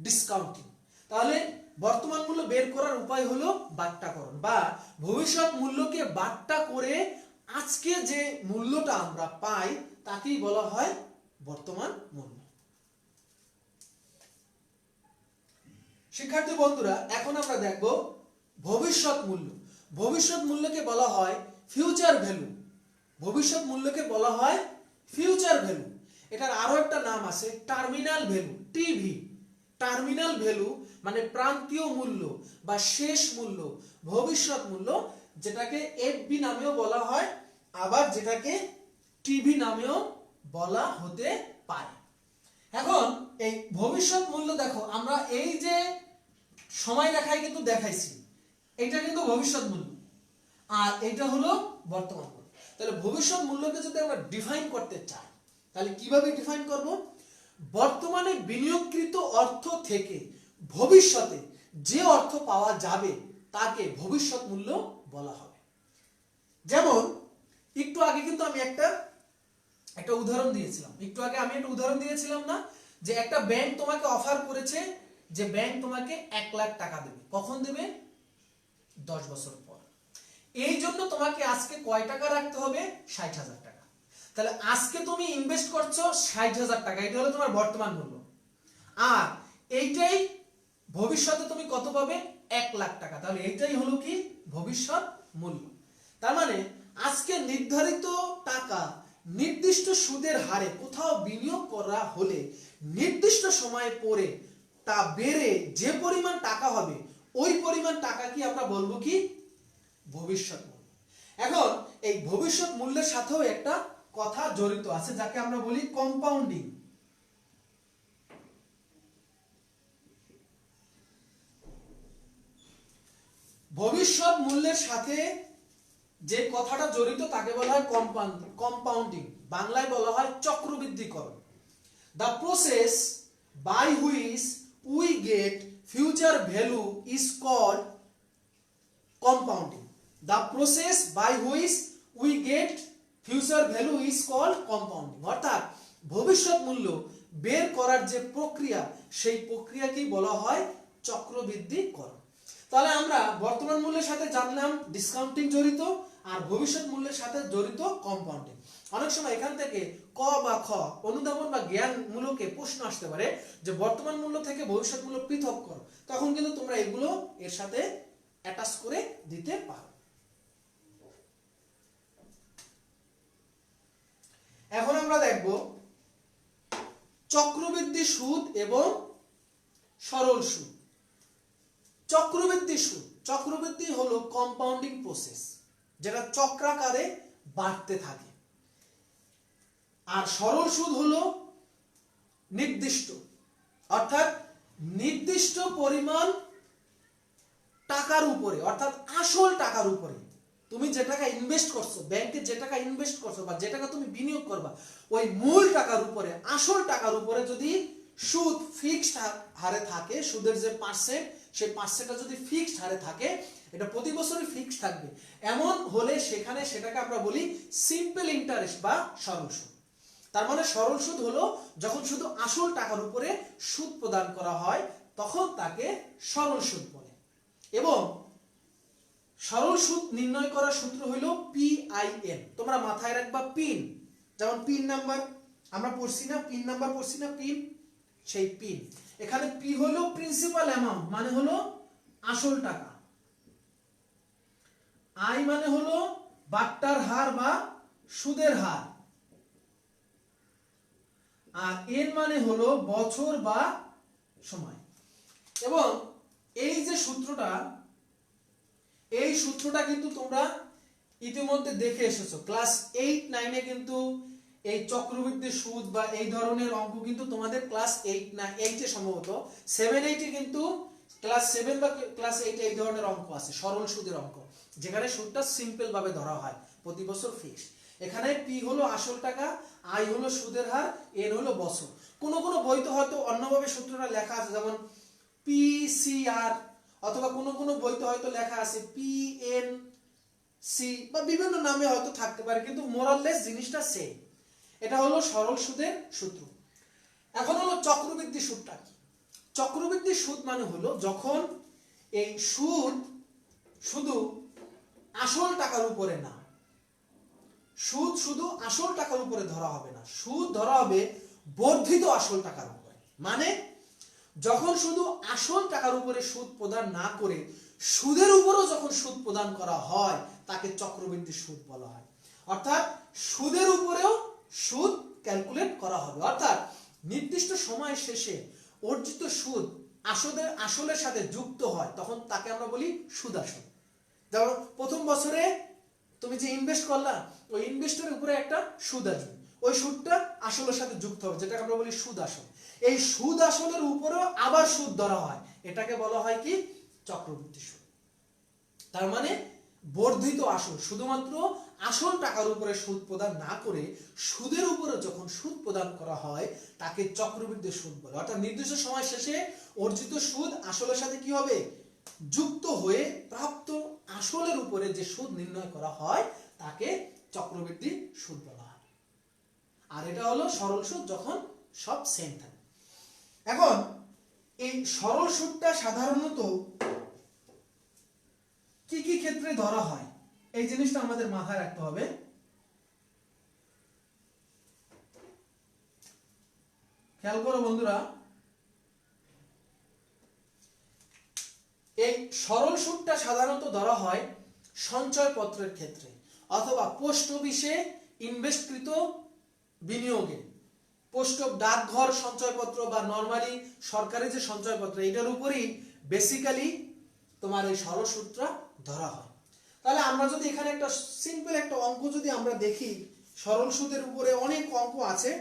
ডিসকাউন্টিং। তাহলে বর্তমান মূল্য বের করার উপায় হলো বাট্টাকরণ, বা ভবিষ্যৎ মূল্যকে বাট্টা করে আজকে যে মূল্যটা আমরা পাই তাকেই বলা হয় বর্তমান মূল্য। শিক্ষার্থী বন্ধুরা, এখন আমরা দেখব ভবিষ্যৎ মূল্য। ভবিষ্যৎ মূল্যকে বলা হয় ফিউচার ভ্যালু। ভবিষ্যৎ মূল্যকে বলা হয় ফিউচার ভ্যালু। এটার আরো একটা নাম আছে terminal value, TV. Terminal value মানে প্রান্তীয় মূল্য বা শেষ মূল্য, ভবিষ্যৎ মূল্য, যেটাকে এফবি নামেও বলা হয়, আবার যেটাকে টিভি নামেও বলা হতে পারে। এখন এই ভবিষ্যৎ মূল্য দেখো, আমরা এই যে সময় রেখায় কিন্তু দেখাইছি, এটা কিন্তু ভবিষ্যৎ মূল্য আর এটা হলো বর্তমান মূল্য। তাহলে ভবিষ্যৎ মূল্যকে যদি আমরা ডিফাইন করতে চাই তাহলে কিভাবে ডিফাইন করব? বর্তমানে বিনিয়োগকৃত অর্থ থেকে ভবিষ্যতে যে অর্থ পাওয়া যাবে তাকে ভবিষ্যৎ মূল্য বলা হবে। যেমন একটু আগে কিন্তু আমি একটা উদাহরণ দিয়েছিলাম, না, যে একটা ব্যাংক তোমাকে অফার করেছে যে ব্যাংক তোমাকে 1 লাখ টাকা দেবে। কখন দেবে? 10 বছর পর। এই জন্য তোমাকে আজকে কয় টাকা রাখতে হবে? 60,000 টাকা। তাহলে আজকে তুমি ইনভেস্ট করছো 60,000 টাকা, এটা হলো তোমার বর্তমান মূল্য। আর এইটাই ভবিষ্যতে তুমি কত পাবে? 1 লাখ টাকা। তাহলে এইটাই হলো কি? ভবিষ্যৎ মূল্য। তার মানে আজকে নির্ধারিত টাকা নির্দিষ্ট সুদের হারে কোথাও বিনিয়োগ করা হলে নির্দিষ্ট সময় পরে তা বেড়ে যে পরিমাণ টাকা হবে ওই পরিমাণ টাকা কি আমরা বলবো কি? ভবিষ্যৎ মূল্য। এখন এই ভবিষ্যৎ মূল্যের সাথেও একটা কথা জড়িত আছে যাকে আমরা বলি কম্পাউন্ডিং। ভবিষ্যৎ মূল্যের সাথে যে কথাটা জড়িত তাকে বলা হয় কম্পাউন্ডিং, বাংলায় বলা হয় চক্রবৃদ্ধিকরণ। The process by which we get future value is called compounding. The process by which we get future value is called compounding. অর্থাৎ ভবিষ্যৎ মূল্য বের করার যে প্রক্রিয়া সেই প্রক্রিয়াকেই বলা হয় চক্রবৃদ্ধিকরণ। তাহলে আমরা বর্তমান মূল্যের সাথে জানলাম ডিসকাউন্টিং জড়িত, আর ভবিষ্যৎ মূল্যের সাথে জড়িত কম্পাউন্ডিং। অনেক সময় এখান থেকে ক বা খ অনুধাবন বা জ্ঞানমূলকে প্রশ্ন আসতে পারে যে বর্তমান মূল্য থেকে ভবিষ্যৎ মূল্য পৃথক করো, তখন কিন্তু তোমরা এগুলো এর সাথে অ্যাটাচ করে দিতে পারো। এখন আমরা দেখব চক্রবৃদ্ধি সুদ এবং সরল সুদ। চক্রবৃদ্ধি হলো কম্পাউন্ডিং প্রসেস, যেটা চক্রাকারে বাড়তে থাকে। আর সরল সুদ হলো নির্দিষ্ট, অর্থাৎ নির্দিষ্ট পরিমাণ টাকার উপরে, অর্থাৎ আসল টাকার উপরে তুমি যে টাকা ইনভেস্ট করছো, ব্যাংকে যে টাকা ইনভেস্ট করছো বা যে টাকা তুমি বিনিয়োগ করবা, ওই মূল টাকার উপরে, আসল টাকার উপরে যদি সুদ ফিক্সড হারে থাকে, সুদের যে পার্সেন্ট সেই পার্সেন্টটা যদি ফিক্সড হারে থাকে, এটা প্রতি বছরই ফিক্সড থাকবে, এমন হলে সেখানে সেটাকে আমরা বলি সিম্পল ইন্টারেস্ট বা সরল সুদ। তার মানে সরল সুদ হলো যখন শুধু আসল টাকার উপরে সুদ প্রদান করা হয় তখন তাকে সরল সুদ বলে। এবং সরল সুদ নির্ণয় করার সূত্র হলো PIN। তোমরা মাথায় রাখবা পিন, যেমন পিন নাম্বার আমরা পড়ছি না, পিন নাম্বার পড়ছি না, পিন, সেই পিন। এখানে পি হলো প্রিন্সিপাল অ্যামাউন্ট, মানে হলো আসল টাকা। আই মানে হলো বাট্টার হার বা সুদের হার। আর এন মানে হলো বছর বা সময়। এবং এই যে সূত্রটা, এই সূত্রটা কিন্তু তোমরা ইতিমধ্যে দেখে এসেছো ক্লাস 8-9 কিন্তু এই চক্রবৃদ্ধি সুদ বা এই ধরনের অঙ্ক কিন্তু তোমাদের ক্লাস 8 না 8 এ সম্ভবত 7-8 কিন্তু ক্লাস 7 বা ক্লাস 8 এই ধরনের অঙ্ক আছে, সরল সুদের অঙ্ক, যেখানে সুদটা সিম্পল ভাবে ধরা হয়, প্রতি বছর ফিক্স। এখানে পি হলো আসল টাকা, আই হলো সুদের হার, এন হলো বছর। কোন কোন বইতে হয়তো অন্যভাবে সূত্রটা লেখা আছে, যেমন পি সি আর, অথবা কোন কোন বইতে হয়তো লেখা আছে পি এন সি, বা বিভিন্ন নামে হয়তো থাকতে পারে, কিন্তু মোরাললেস জিনিসটা সেম। এটা হলো সরল সুদের সূত্র। এখন হলো চক্রবৃদ্ধি সুদটা কি? চক্রবৃদ্ধি সুদ মানে হলো যখন এই সুদ শুধু আসল টাকার উপরে না, সুদ শুধু আসল টাকার উপরে ধরা হবে না, সুদ ধরা হবে বর্ধিত আসল টাকার উপরে। মানে যখন শুধু আসল টাকার উপরে সুদ প্রদান না করে সুদের উপরও যখন সুদ প্রদান করা হয়, তাকে চক্রবৃদ্ধি সুদ বলা হয়। অর্থাৎ সুদের উপরেও সুদ ক্যালকুলেট করা হবে, অর্থাৎ নির্দিষ্ট সময় শেষে অর্জিত সুদ আসলের সাথে যুক্ত হয়, তখন তাকে আমরা বলি সুদ আসল। যেমন প্রথম বছরে তুমি যে ইনভেস্ট করলা, ওই ইনভেস্টের উপরে একটা সুদ আসবে, ওই সুদটা আসলের সাথে যুক্ত হবে, যেটাকে আমরা বলি সুদ আসল। এই সুদ আসলের উপরেও আবার সুদ ধরা হয়, এটাকে বলা হয় কি? চক্রবৃদ্ধি সুদ। তার মানে বর্ধিত আসল, শুধুমাত্র আসল টাকার উপরে সুদ প্রদান না করে সুদের উপরে যখন সুদ প্রদান করা হয়, তাকে চক্রবৃদ্ধি সুদ বলে। অর্থাৎ নির্দিষ্ট সময় শেষে অর্জিত সুদ আসলের সাথে কি হবে? যুক্ত হয়ে প্রাপ্ত আসলের উপরে যে সুদ নির্ণয় করা হয়, তাকে চক্রবৃদ্ধি সুদ বলা হয়। আর এটা হলো সরল সুদ, যখন সব সেম থাকে। এখন এই সরল সুদটা সাধারণত কি কি ক্ষেত্রে ধরা হয়, এই জিনিসটা আমাদের মাথায় রাখতে হবে। খেয়াল করো বন্ধুরা, এই সরল সুদটা সাধারণত ধরা হয় সঞ্চয়পত্রের ক্ষেত্রে, অথবা পোস্ট অফিসে ইনভেস্টকৃত বিনিয়োগে, পোস্ট ডাকঘর সঞ্চয়পত্র বা নরমালি সরকারি যে সঞ্চয়পত্র, এটার উপরই বেসিক্যালি তোমার এই সরল সুদটা ধরা হয়। তাহলে আমরা যদি এখানে একটা সিম্পল একটা অঙ্ক যদি আমরা দেখি, সরল সুদের উপরে অনেক অঙ্ক আছে,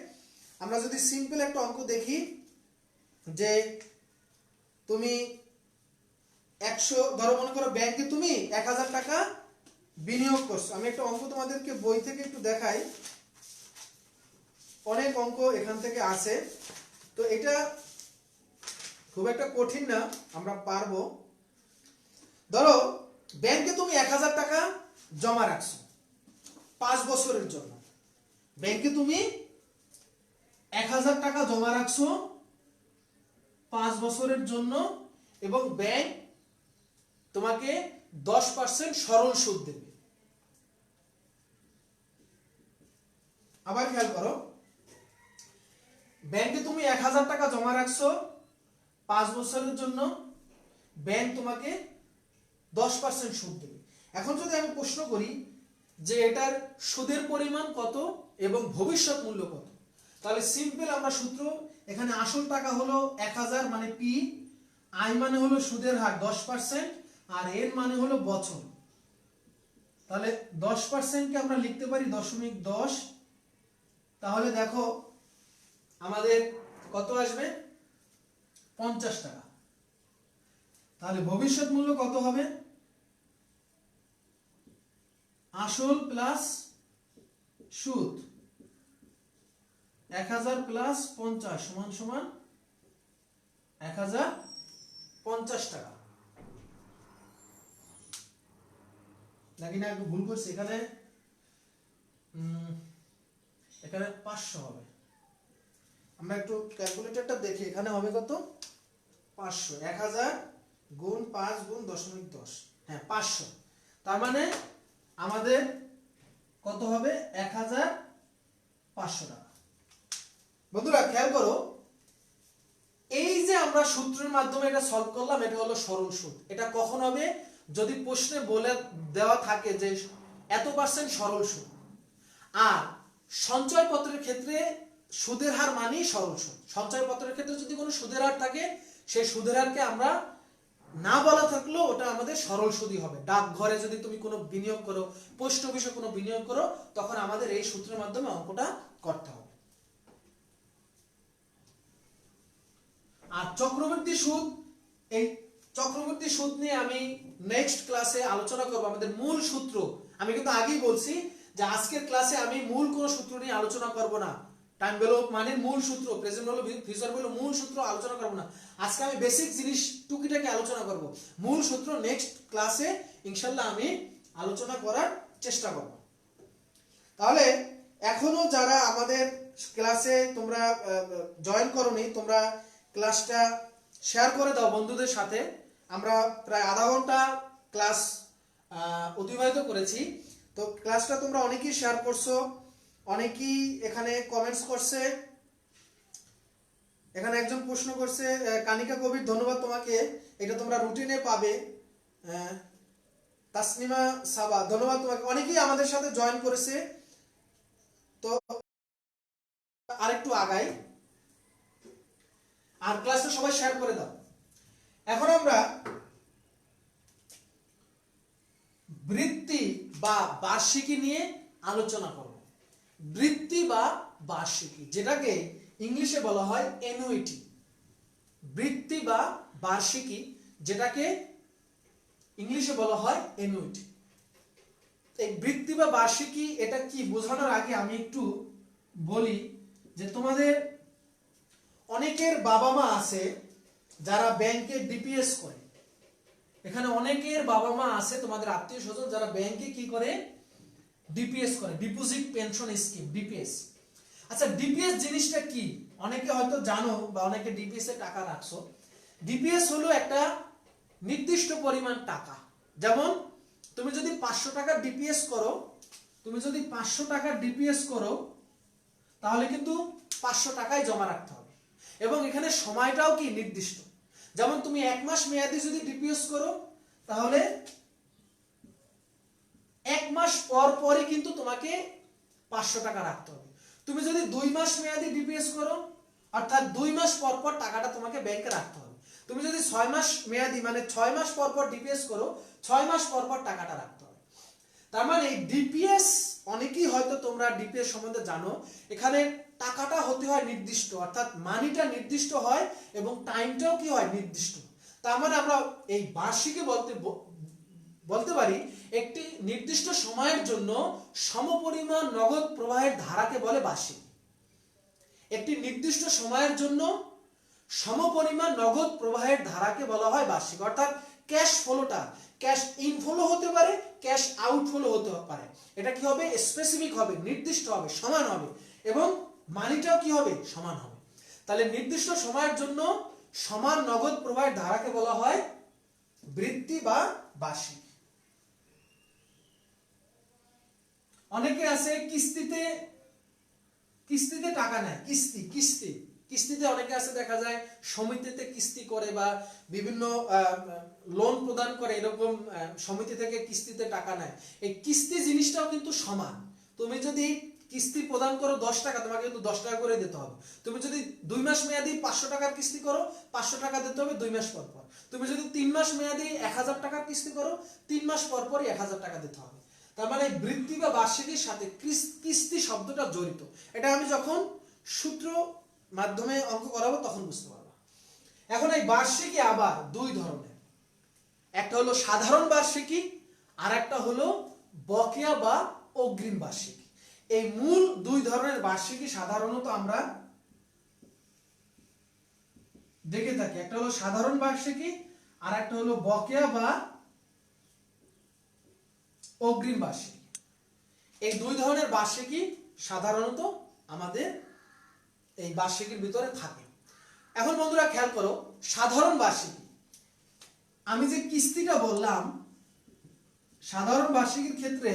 আমরা যদি সিম্পল একটা অঙ্ক দেখি, যে তুমি 100, ধরো মনে করো ব্যাংকে তুমি 1000 টাকা বিনিয়োগ করছো। আমি একটা অঙ্ক তোমাদেরকে বই থেকে একটু দেখাই, অনেক অঙ্ক এখান থেকে আছে, তো এটা খুব একটা কঠিন না, আমরা পারবো। ধরো ব্যাংকে তুমি 1000 টাকা জমা রাখছো 5 বছরের জন্য। ব্যাংকে তুমি 1000 টাকা জমা রাখছো 5 বছরের জন্য, এবং ব্যাংক তোমাকে 10% সরল সুদ দেবে। আবার খেয়াল করো, ব্যাংকে তুমি 1000 টাকা জমা রাখছো 5 বছরের জন্য, ব্যাংক তোমাকে 10% সুদ দেবে। এখন যদি আমি প্রশ্ন করি যে এটার সুদের পরিমাণ কত এবং ভবিষ্যৎ মূল্য কত, তাহলে সিম্পল আমরা সূত্র, এখানে আসল টাকা হলো 1000 মানে পি, আই মানে হলো সুদের হার 10%, আর এন মানে হলো বছর। তাহলে 10% কে আমরা লিখতে পারি 0.10। তাহলে দেখো আমাদের কত আসবে? 50 টাকা। তাহলে ভবিষ্যৎ মূল্য কত হবে? আসল প্লাস সুদ 1000 প্লাস 50 সমান সমান 1050 টাকা। নাকি না একটু ভুল করছি, এখানে 500 হবে। আমরা একটু ক্যালকুলেটরটা দেখি, এখানে হবে কত? 500। 1000 গুণ 5 গুণ 0.10, হ্যাঁ 500। তার মানে আমাদের কত হবে? 1500 টাকা। বন্ধুরা খেয়াল করো, এই যে আমরা সূত্রের মাধ্যমে এটা সলভ করলাম, এটা হলো সরল সুদ। এটা কখন হবে? যদি প্রশ্নে বলে দেওয়া থাকে যে এত % সরল সুদ। আর সঞ্চয়পত্রের ক্ষেত্রে সুদের হার মানেই সরল সুদ। সঞ্চয়পত্রের ক্ষেত্রে যদি কোনো সুদের হার থাকে, সেই সুদের হারকে আমরা না বলা থাকলেও ওটা আমাদের সরল সুদই হবে। ডাকঘরে যদি তুমি কোনো বিনিয়োগ করো, পোস্ট অফিসে কোনো বিনিয়োগ করো, তখন আমাদের এই সূত্রের মাধ্যমে অঙ্কটা করতে হবে। আর চক্রবৃদ্ধি সুদ, এই চক্রবর্তী সুদ নিয়ে আমি নেক্সট ক্লাসে আলোচনা করব, আমাদের মূল সূত্র। আমি কিন্তু আগেই বলছি যে আজকের ক্লাসে আমি মূল কোন সূত্র নিয়ে আলোচনা করব না। টাইম ভ্যালু অফ মানির মূল সূত্র, প্রেজেন্ট ভ্যালু ফিউচার ভ্যালু মূল সূত্র আলোচনা করব না। আজকে আমি বেসিক জিনিস টুকিটাকে আলোচনা করব। মূল সূত্র নেক্সট ক্লাসে ইনশাআল্লাহ আমি আলোচনা করার চেষ্টা করব। তাহলে এখনো যারা আমাদের ক্লাসে তোমরা জয়েন করোনি, তোমরা ক্লাসটা শেয়ার করে দাও বন্ধুদের সাথে। আমরা প্রায় আধা ঘন্টা ক্লাস অতিবাহিত করেছি, তো ক্লাসটা তোমরা অনেকেই শেয়ার করছো, অনেকেই এখানে কমেন্টস করছে। এখানে একজন প্রশ্ন করছে, কানিকা কবির ধন্যবাদ তোমাকে, এটা তোমরা রুটিনে পাবে। তাসনিমা সাবা ধন্যবাদ তোমাকে, অনেকেই আমাদের সাথে জয়েন করেছে। তো আরেকটু আগাই, আর ক্লাসটা সবাই শেয়ার করে দাও। এখন আমরা বৃত্তি বা বার্ষিকী নিয়ে আলোচনা করব। বৃত্তি বা বার্ষিকী, যেটাকে ইংলিশে বলা হয় অ্যানুইটি। বৃত্তি বা বার্ষিকী, যেটাকে ইংলিশে বলা হয় অ্যানুইটি। এই বৃত্তি বা বার্ষিকী এটা কি বোঝানোর আগে আমি একটু বলি যে তোমাদের অনেকের বাবা মা আছে যারা ব্যাংকে ডিপিএস করে। এখানে অনেকের বাবা মা আছে, তোমাদের আত্মীয় স্বজন যারা ব্যাংকে কি করে, ডিপিএস করে, ডিপোজিট পেনশন স্কিম, ডিপিএস। আচ্ছা, ডিপিএস জিনিসটা কি অনেকে হয়তো জানো, বা অনেকে ডিপিএস এ টাকা রাখছো। ডিপিএস হলো একটা নির্দিষ্ট পরিমাণ টাকা। যেমন তুমি যদি 500 টাকা ডিপিএস করো, তাহলে কিন্তু 500 টাকাই জমা রাখতে হবে, এবং এখানে সময়টাও কি নির্দিষ্ট। যেমন তুমি 1 মাস মেয়াদি যদি ডিপিএস করো, তাহলে 1 মাস পর পরই কিন্তু তোমাকে 500 টাকা রাখতে হবে। তুমি যদি 2 মাস মেয়াদি ডিপিএস করো, অর্থাৎ 2 মাস পর পর টাকাটা তোমাকে ব্যাংকে রাখতে হবে। তুমি যদি 6 মাস মেয়াদি মানে 6 মাস পর পর ডিপিএস করো, 6 মাস পর পর টাকাটা রাখতে হবে। তার মানে ডিপিএস, অনেকেই হয়তো তোমরা ডিপিএস সম্বন্ধে জানো, এখানে টাকাটা হতে হয় নির্দিষ্ট, অর্থাৎ মানিটা নির্দিষ্ট হয় এবং টাইমটাও কি হয় নির্দিষ্ট। তার মানে আমরা এই বার্ষিকী বলতে পারি একটি নির্দিষ্ট সময়ের জন্য সমপরিমাণ নগদ প্রবাহের ধারাকে বলে বার্ষিকী। একটি নির্দিষ্ট সময়ের জন্য সমপরিমাণ নগদ প্রবাহের ধারাকে বলা হয় বার্ষিক। অর্থাৎ ক্যাশ ফ্লোটা ক্যাশ ইনফ্লো হতে পারে, ক্যাশ আউটফ্লো হতে পারে। এটা কি হবে? স্পেসিফিক হবে, নির্দিষ্ট হবে, সমান হবে, এবং মানিটাও কি হবে? সমান হবে। তাহলে নির্দিষ্ট সময়ের জন্য সমান নগদ প্রবাহের ধারাকে বলা হয় বৃত্তি বা বার্ষিক। অনেকে আছে কিস্তিতে টাকা নেয়, কিস্তিতে অনেকে আছে, দেখা যায় সমিতিতে কিস্তি করে বা বিভিন্ন লোন প্রদান করে, এরকম সমিতি থেকে কিস্তিতে টাকা নেয়। এই কিস্তি জিনিসটাও কিন্তু সমান। তুমি যদি কিস্তি প্রদান করো 10 টাকা, তোমাকে কিন্তু 10 টাকা করে দিতে হবে। তুমি যদি 2 মাস মেয়াদি 500 টাকার কিস্তি করো, 500 টাকা দিতে হবে 2 মাস পর পর। তুমি যদি 3 মাস মেয়াদি 1000 টাকার কিস্তি করো, 3 মাস পর পরই 1000 টাকা দিতে হবে। তার মানে বৃত্তি বা বার্ষিকীর সাথে কিস্তি শব্দটা জড়িত। এটা আমি যখন সূত্র মাধ্যমে অঙ্ক করাবো তখন বুঝতে পারবো। এখন এই বার্ষিকী আবার 2 ধরনের, একটা হলো সাধারণ বার্ষিকী, আর একটা হলো বকেয়া বা অগ্রিম বার্ষিকী। এই মূল 2 ধরনের বার্ষিকী সাধারণত আমরা দেখে থাকি। একটা হলো সাধারণ বার্ষিকী, আর একটা হলো বকেয়া বা অগ্রিম বার্ষিকী। এই 2 ধরনের বার্ষিকী সাধারণত আমাদের এই বার্ষিকীর ভিতরে থাকে। এখন বন্ধুরা খেয়াল করো, সাধারণ বার্ষিকী, আমি যে কিস্তিটা বললাম, সাধারণ বার্ষিকীর ক্ষেত্রে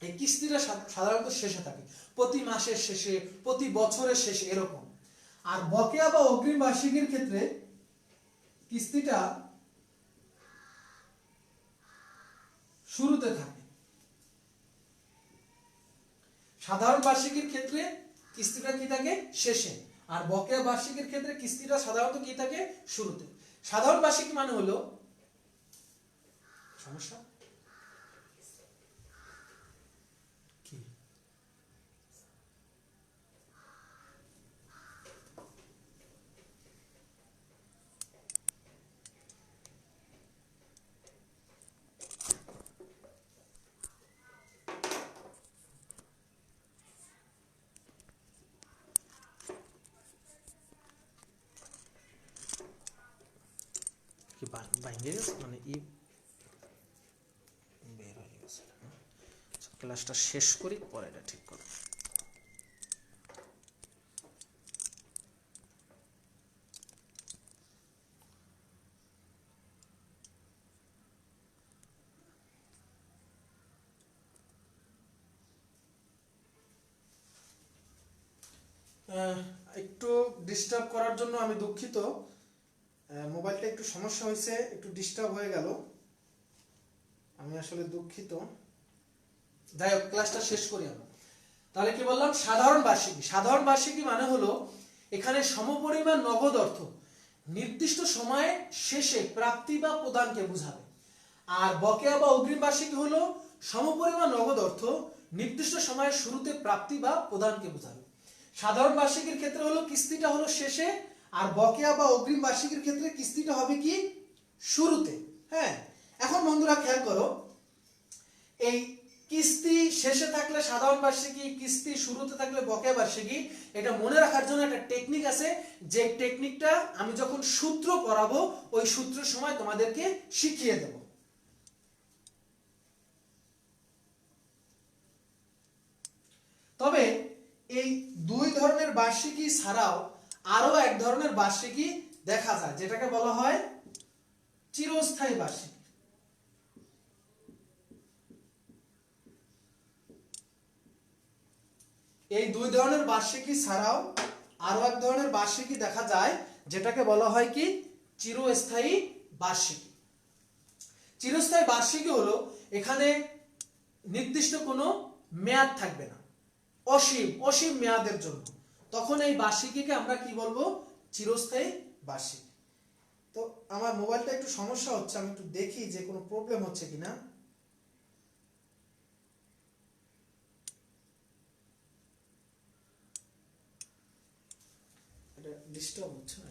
এই কিস্তিটা সাধারণত শেষে থাকে, প্রতি মাসের শেষে, প্রতি বছরের শেষে, এরকম। আর বকেয়া বা অগ্রিম বার্ষিকীর ক্ষেত্রে কিস্তিটা শুরুতে থাকে। সাধারণ বার্ষিকীর ক্ষেত্রে কিস্তিটা কি থাকে? শেষে। আর বকেয়া বার্ষিকীর ক্ষেত্রে কিস্তিটা সাধারণত কি থাকে? শুরুতে। সাধারণ বার্ষিকী মানে হলো, সমস্যা কি? ভেঙে গেছে মানে বের হয়ে গেছে। ক্লাসটা শেষ করি পরে এটা ঠিক করব। একটু ডিস্টার্ব করার জন্য আমি দুঃখিত। মোবাইলটা একটু সমস্যা হয়েছে, একটু ডিস্টার্ব হয়ে গেল, আমি আসলে দুঃখিত। যাই হোক, ক্লাসটা শেষ করি আমরা। তাহলে কি বললাম? সাধারণ বার্ষিকী। সাধারণ বার্ষিকী মানে হলো এখানে সমপরিমাণ নগদ অর্থ নির্দিষ্ট সময়ে শেষে প্রাপ্তি বা প্রদানকে বোঝাবে। আর বকেয়া বা অগ্রিম বার্ষিকী হলো সমপরিমাণ নগদ অর্থ নির্দিষ্ট সময়ের শুরুতে প্রাপ্তি বা প্রদানকে বোঝাবে। সাধারণ বার্ষিকীর ক্ষেত্রে হলো কিস্তিটা হলো শেষে, আর বকেয়া বা অগ্রিম বার্ষিকীর ক্ষেত্রে কিস্তিটা হবে কি শুরুতে। হ্যাঁ, এখন বন্ধুরা খেয়াল করো, এই কিস্তি শেষে থাকলে সাধারণ বার্ষিকী, কিস্তি শুরুতে থাকলে বকেয়া বার্ষিকী, এটা মনে রাখার জন্য একটা টেকনিক আছে, যে টেকনিকটা আমি যখন সূত্র পড়াবো ওই সূত্রের সময় তোমাদেরকে শিখিয়ে দেব। তবে এই দুই ধরনের বার্ষিকী ছাড়াও আরো এক ধরনের বার্ষিকী দেখা যায়, যেটাকে বলা হয় চিরস্থায়ী বার্ষিকী। এই দুই ধরনের বার্ষিকী ছাড়াও আরো এক ধরনের বার্ষিকী দেখা যায়, যেটাকে বলা হয় কি চিরস্থায়ী বার্ষিকী। চিরস্থায়ী বার্ষিকী হলো এখানে নির্দিষ্ট কোনো মেয়াদ থাকবে না, অসীম অসীম মেয়াদের জন্য, তখন এই বার্ষিকীকে আমরা কি বলবো? চিরস্থায়ী বার্ষিকী। তো আমার মোবাইলটা একটু সমস্যা হচ্ছে, আমি একটু দেখি যে কোনো প্রবলেম হচ্ছে কিনা। এটা ডিস্টার্ব হচ্ছে না?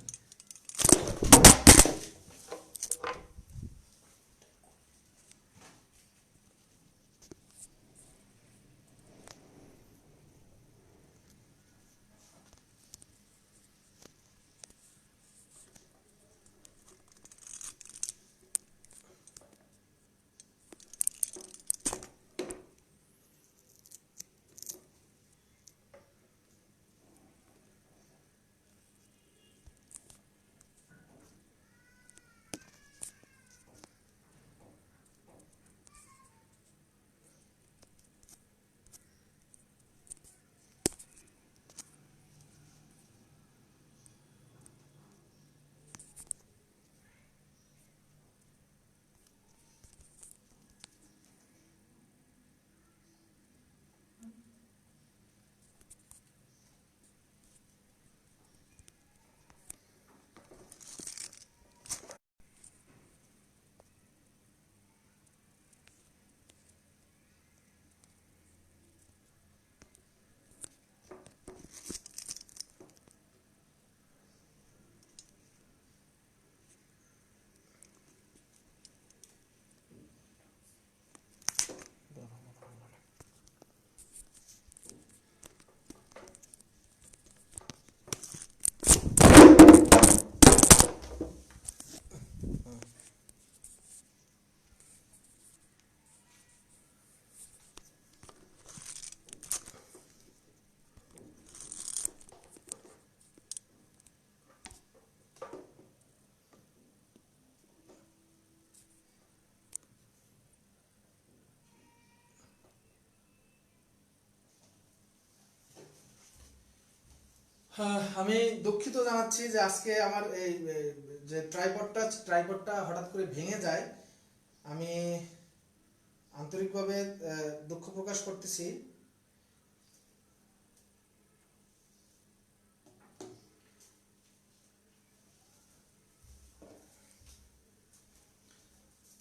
আমি দুঃখিত জানাচ্ছি যে আজকে আমার এই যে ট্রাইপডটা হঠাৎ করে ভেঙে যায়। আমি আন্তরিকভাবে দুঃখ প্রকাশ করতেছি।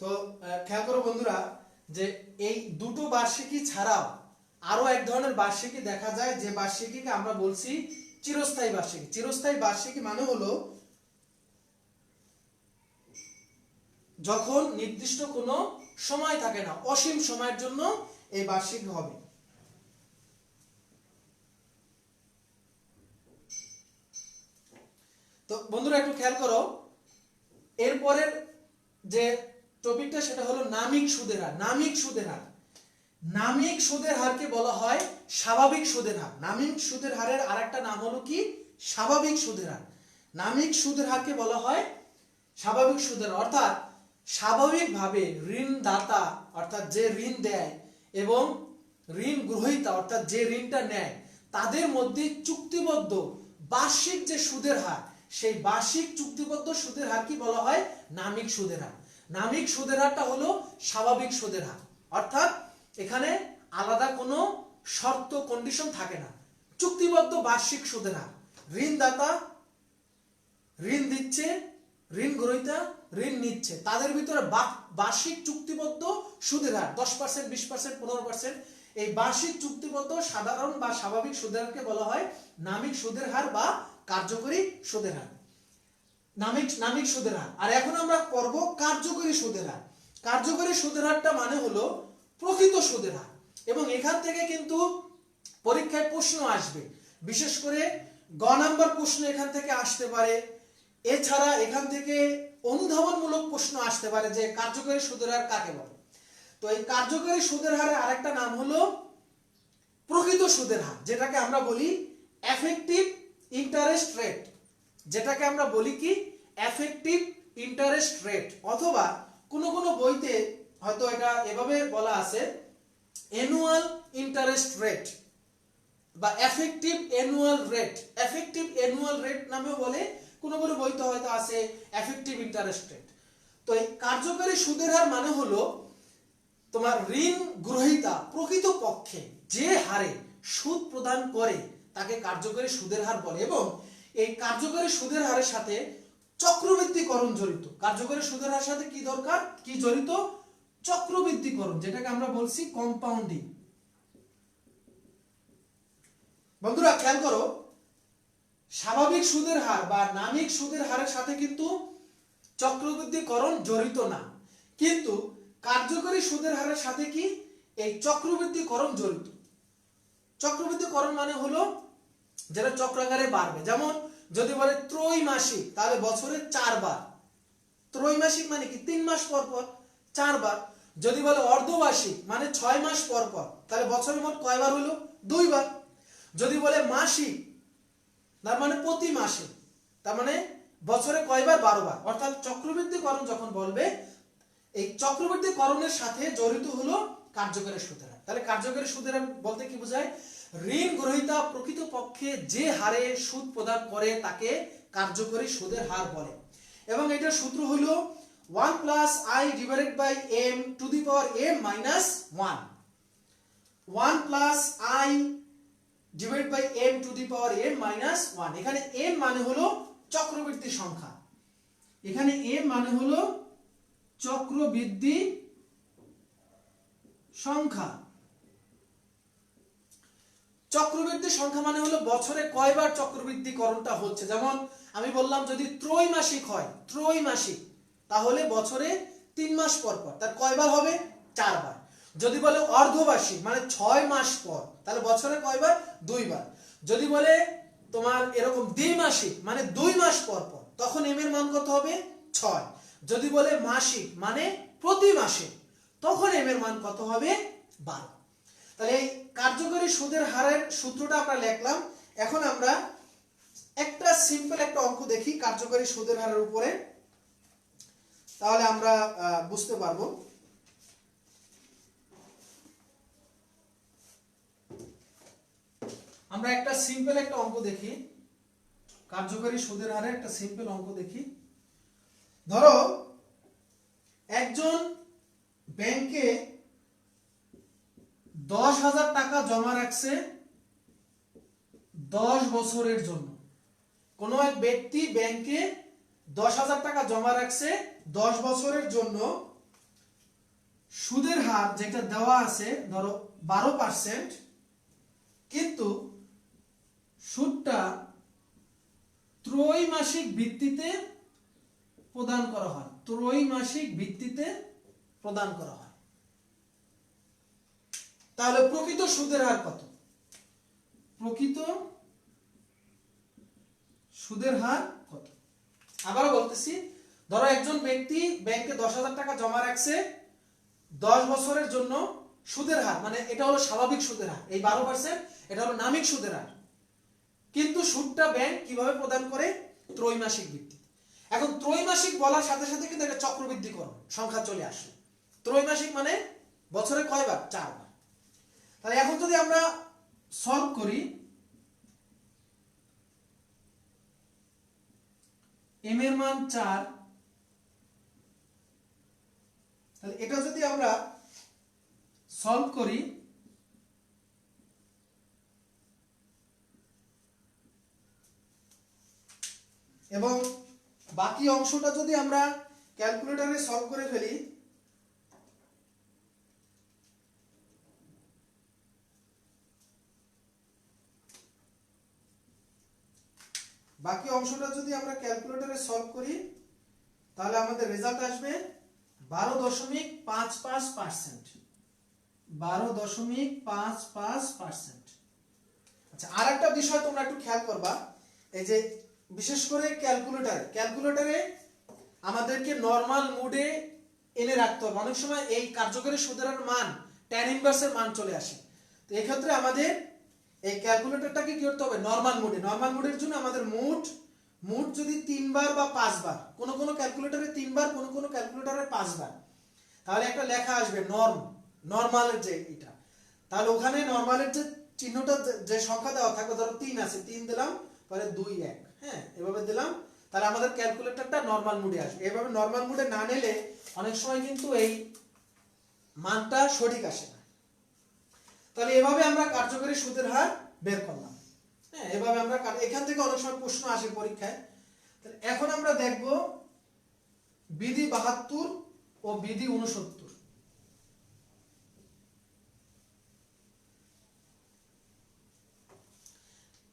তো খেয়াল করো বন্ধুরা, যে এই দুটো বার্ষিকী ছাড়াও আরো এক ধরনের বার্ষিকী দেখা যায়, যে বার্ষিকীকে আমরা বলছি চিরস্থায়ী বার্ষিকী। চিরস্থায়ী বার্ষিকী মানে হলো যখন নির্দিষ্ট কোনো সময় থাকে না, অসীম সময়ের জন্য এই বার্ষিকী হবে। তো বন্ধুরা একটু খেয়াল করো, এরপরের যে টপিকটা সেটা হলো নামিক সুদের হার। নামিক সুদের হার, নামিক সুদের হারকে বলা হয় স্বাভাবিক সুদের হার। নামিক সুদের হারের আরেকটা নাম হলো কি? স্বাভাবিক সুদের হার। নামিক সুদের হারকে বলা হয় স্বাভাবিক সুদের হার। অর্থাৎ স্বাভাবিকভাবে ঋণদাতা অর্থাৎ যে ঋণ দেয় এবং ঋণ গ্রহীতা অর্থাৎ যে ঋণটা নেয় তাদের মধ্যে চুক্তিবদ্ধ বার্ষিক যে সুদের হার, সেই বার্ষিক চুক্তিবদ্ধ সুদের হার কি বলা হয়? নামিক সুদের হার। নামিক সুদের হারটা হলো স্বাভাবিক সুদের হার। অর্থাৎ এখানে আলাদা কোনো শর্ত কন্ডিশন থাকে না, চুক্তিবদ্ধ বার্ষিক সুদের হার। ঋণদাতা ঋণ দিচ্ছে, ঋণ গ্রহীতা ঋণ নিচ্ছে, তাদের ভিতরে বার্ষিক চুক্তিবদ্ধ সুদের হার 10%, 20%, 15%, এই বার্ষিক চুক্তিবদ্ধ সাধারণ বা স্বাভাবিক সুদের হারকে বলা হয় নামিক সুদের হার বা কার্যকরী সুদের হার। নামিক সুদের হার। আর এখন আমরা করব কার্যকরী সুদের হার। কার্যকরী সুদের হারটা মানে হলো প্রকৃত সুদের হার। এবং এখান থেকে কিন্তু পরীক্ষায় প্রশ্ন আসবে, বিশেষ করে গ নাম্বার প্রশ্ন এখান থেকে আসতে পারে। এছাড়া এখান থেকে অনুধাবনমূলক প্রশ্ন আসতে পারে যে কার্যকরী সুদের হার কাকে বলে। তো এই কার্যকরী সুদের হারের আরেকটা নাম হলো প্রকৃত সুদের হার, যেটাকে আমরা বলি এফেক্টিভ ইন্টারেস্ট রেট। যেটাকে আমরা বলি কি? এফেক্টিভ ইন্টারেস্ট রেট, অথবা কোনো কোনো বইতে হয়তো এটা এভাবে বলা আছে অ্যানুয়াল ইন্টারেস্ট রেট বা effective annual rate. Effective annual rate নামেও বলে, কোনো কোনো বইতে হয়তো আছে এফেক্টিভ ইন্টারেস্ট রেট। তো এই কার্যকরী সুদের হার মানে হলো তোমার ঋণ গ্রহীতা প্রকৃত পক্ষে যে হারে সুদ প্রদান করে তাকে কার্যকরী সুদের হার বলে। এবং এই কার্যকরী সুদের হারের সাথে চক্রবৃদ্ধিকরণ জড়িত। কার্যকরী সুদের হারের সাথে কি দরকার, কি জড়িত? চক্রবৃদ্ধিকরণ, যেটাকে আমরা বলছি কম্পাউন্ডিং। বন্ধুরা খেয়াল করো, স্বাভাবিক সুদের হার বা নামিক সুদের হারের সাথে কিন্তু চক্রবৃদ্ধিকরণ জড়িত না, কিন্তু কার্যকরী সুদের হারের সাথে কি এই চক্রবৃদ্ধিকরণ জড়িত। চক্রবৃদ্ধিকরণ মানে হলো যেটা চক্রাকারে বাড়বে। যেমন যদি বলে ত্রৈমাসিক, তাহলে বছরে 4 বার। ত্রৈমাসিক মানে কি? 3 মাস পর পর 4 বার। যদি বলে অর্ধবার্ষিক মানে 6 মাস পর পর, তাহলে বছরে মোট কয়বার হলো? 2 বার। যদি বলে মাসিক, তার মানে প্রতি মাসে, তার মানে বছরে কয়বার? 12 বার। অর্থাৎ চক্রবৃদ্ধিকরণ যখন বলবে, এই চক্রবৃদ্ধিকরণের সাথে জড়িত হলো কার্যকরী সুদের হার। তাহলে কার্যকরী সুদের হার বলতে কি বোঝায়? ঋণ গ্রহীতা প্রকৃত পক্ষে যে হারে সুদ প্রদান করে তাকে কার্যকরী সুদের হার বলে। এবং এটার সূত্র হলো 1 + i / m to the power m - 1। 1 + i / m to the power m - 1। এখানে m মানে হলো চক্রবৃদ্ধি সংখ্যা, এখানে m মানে হলো চক্রবৃদ্ধি সংখ্যা। চক্রবৃদ্ধি সংখ্যা মানে হলো বছরে কয়বার চক্রবৃদ্ধিকরণটা হচ্ছে। যেমন আমি বললাম যদি ত্রৈমাসিক হয়, ত্রৈমাসিক তাহলে বছরে 3 মাস পর পর, তার কয়বার হবে? 4 বার। যদি বলে অর্ধবার্ষিক মানে 6 মাস পর, তাহলে বছরে কয়বার? 2 বার। যদি বলে তোমার এরকম দ্বিমাসিক মানে 2 মাস পর পর, তখন m এর মান কত হবে? 6। যদি বলে মাসিক মানে প্রতি মাসে, তখন m এর মান কত হবে? 12। তাহলে এই কার্যকরী সুদের হারের সূত্রটা আমরা লিখলাম। এখন আমরা একটা সিম্পল একটা অঙ্ক দেখি কার্যকরী সুদের হারের উপরে, তাহলে আমরা বুঝতে পারবো। আমরা একটা সিম্পল একটা অঙ্ক দেখি, কার্যকরী সুদের হারে একটা সিম্পল অঙ্ক দেখি। ধরো একজন ব্যাংকে 10,000 টাকা জমা রাখছে 10 বছরের জন্য। কোন এক ব্যক্তি ব্যাংকে 10,000 টাকা জমা রাখছে 10 বছরের জন্য। সুদের হার যেটা দেওয়া আছে ধরো 12%, কিন্তু সুদটা ত্রৈমাসিক ভিত্তিতে প্রদান করা হয়। ত্রৈমাসিক ভিত্তিতে প্রদান করা হয়। তাহলে প্রকৃত সুদের হার কত? প্রকৃত সুদের হার কত? আবারও বলতেছি, ধরো একজন ব্যক্তি ব্যাংকে 10,000 টাকা জমা রাখছে 10 বছরের জন্য, সুদের হার মানে এটা হলো স্বাভাবিক সুদের হার, এই 12% এটা হলো নামিক সুদের হার, কিন্তু সুদটা ব্যাংক কিভাবে প্রদান করে? ত্রৈমাসিক ভিত্তিতে। এখন ত্রৈমাসিক বলার সাথে সাথে কিন্তু একটা চক্রবৃদ্ধিকরণ সংখ্যা চলে আসে। ত্রৈমাসিক মানে বছরে কয়বার? 4 বার। তাহলে এখন যদি আমরা সলভ করি, m এর মান 4, তাহলে এটা যদি আমরা সলভ করি, এবং বাকি অংশটা যদি আমরা ক্যালকুলেটরে সলভ করে ফেলি, বাকি অংশটা যদি আমরা ক্যালকুলেটরে সলভ করি তাহলে আমাদের রেজাল্ট আসবে 12.55%। 12.55%। আচ্ছা, আর একটা বিষয় তোমরা একটু খেয়াল করবা, এই যে বিশেষ করে ক্যালকুলেটরে আমাদেরকে নরমাল মোডে এনে রাখতে হবে। অনেক সময় এই কার্যকরী সুদের মান tan ইনভার্সের মান চলে আসে, তো এই ক্ষেত্রে আমাদের এই ক্যালকুলেটরটাকে কি করতে হবে? নরমাল মোডের জন্য আমাদের মোট যদি 3 বার বা 5 বার, কোন ক্যালকুলেটরে 3 বার, কোন ক্যালকুলেটরে 5 বার, তাহলে একটা লেখা আসবে নরমালের যে এটা, তাহলে ওখানে নরমালের যে চিহ্নটা, যে সংখ্যা দেওয়া থাকবে, ধরো 3 আছে, 3 দিলাম, পরে 2 1, হ্যাঁ এভাবে দিলাম, তাহলে আমাদের ক্যালকুলেটরটা নরমাল মোডে আসবে। এভাবে নরমাল মোডে না নিলে অনেক সময় কিন্তু এই মানটা সঠিক আসে না। তাহলে এভাবে আমরা কার্যকরী সুদের হার বের করলাম। হ্যাঁ, এভাবে আমরা এখান থেকে অনেক সময় প্রশ্ন আসে পরীক্ষায়। তাহলে এখন আমরা দেখব বিধি 72 ও বিধি 69।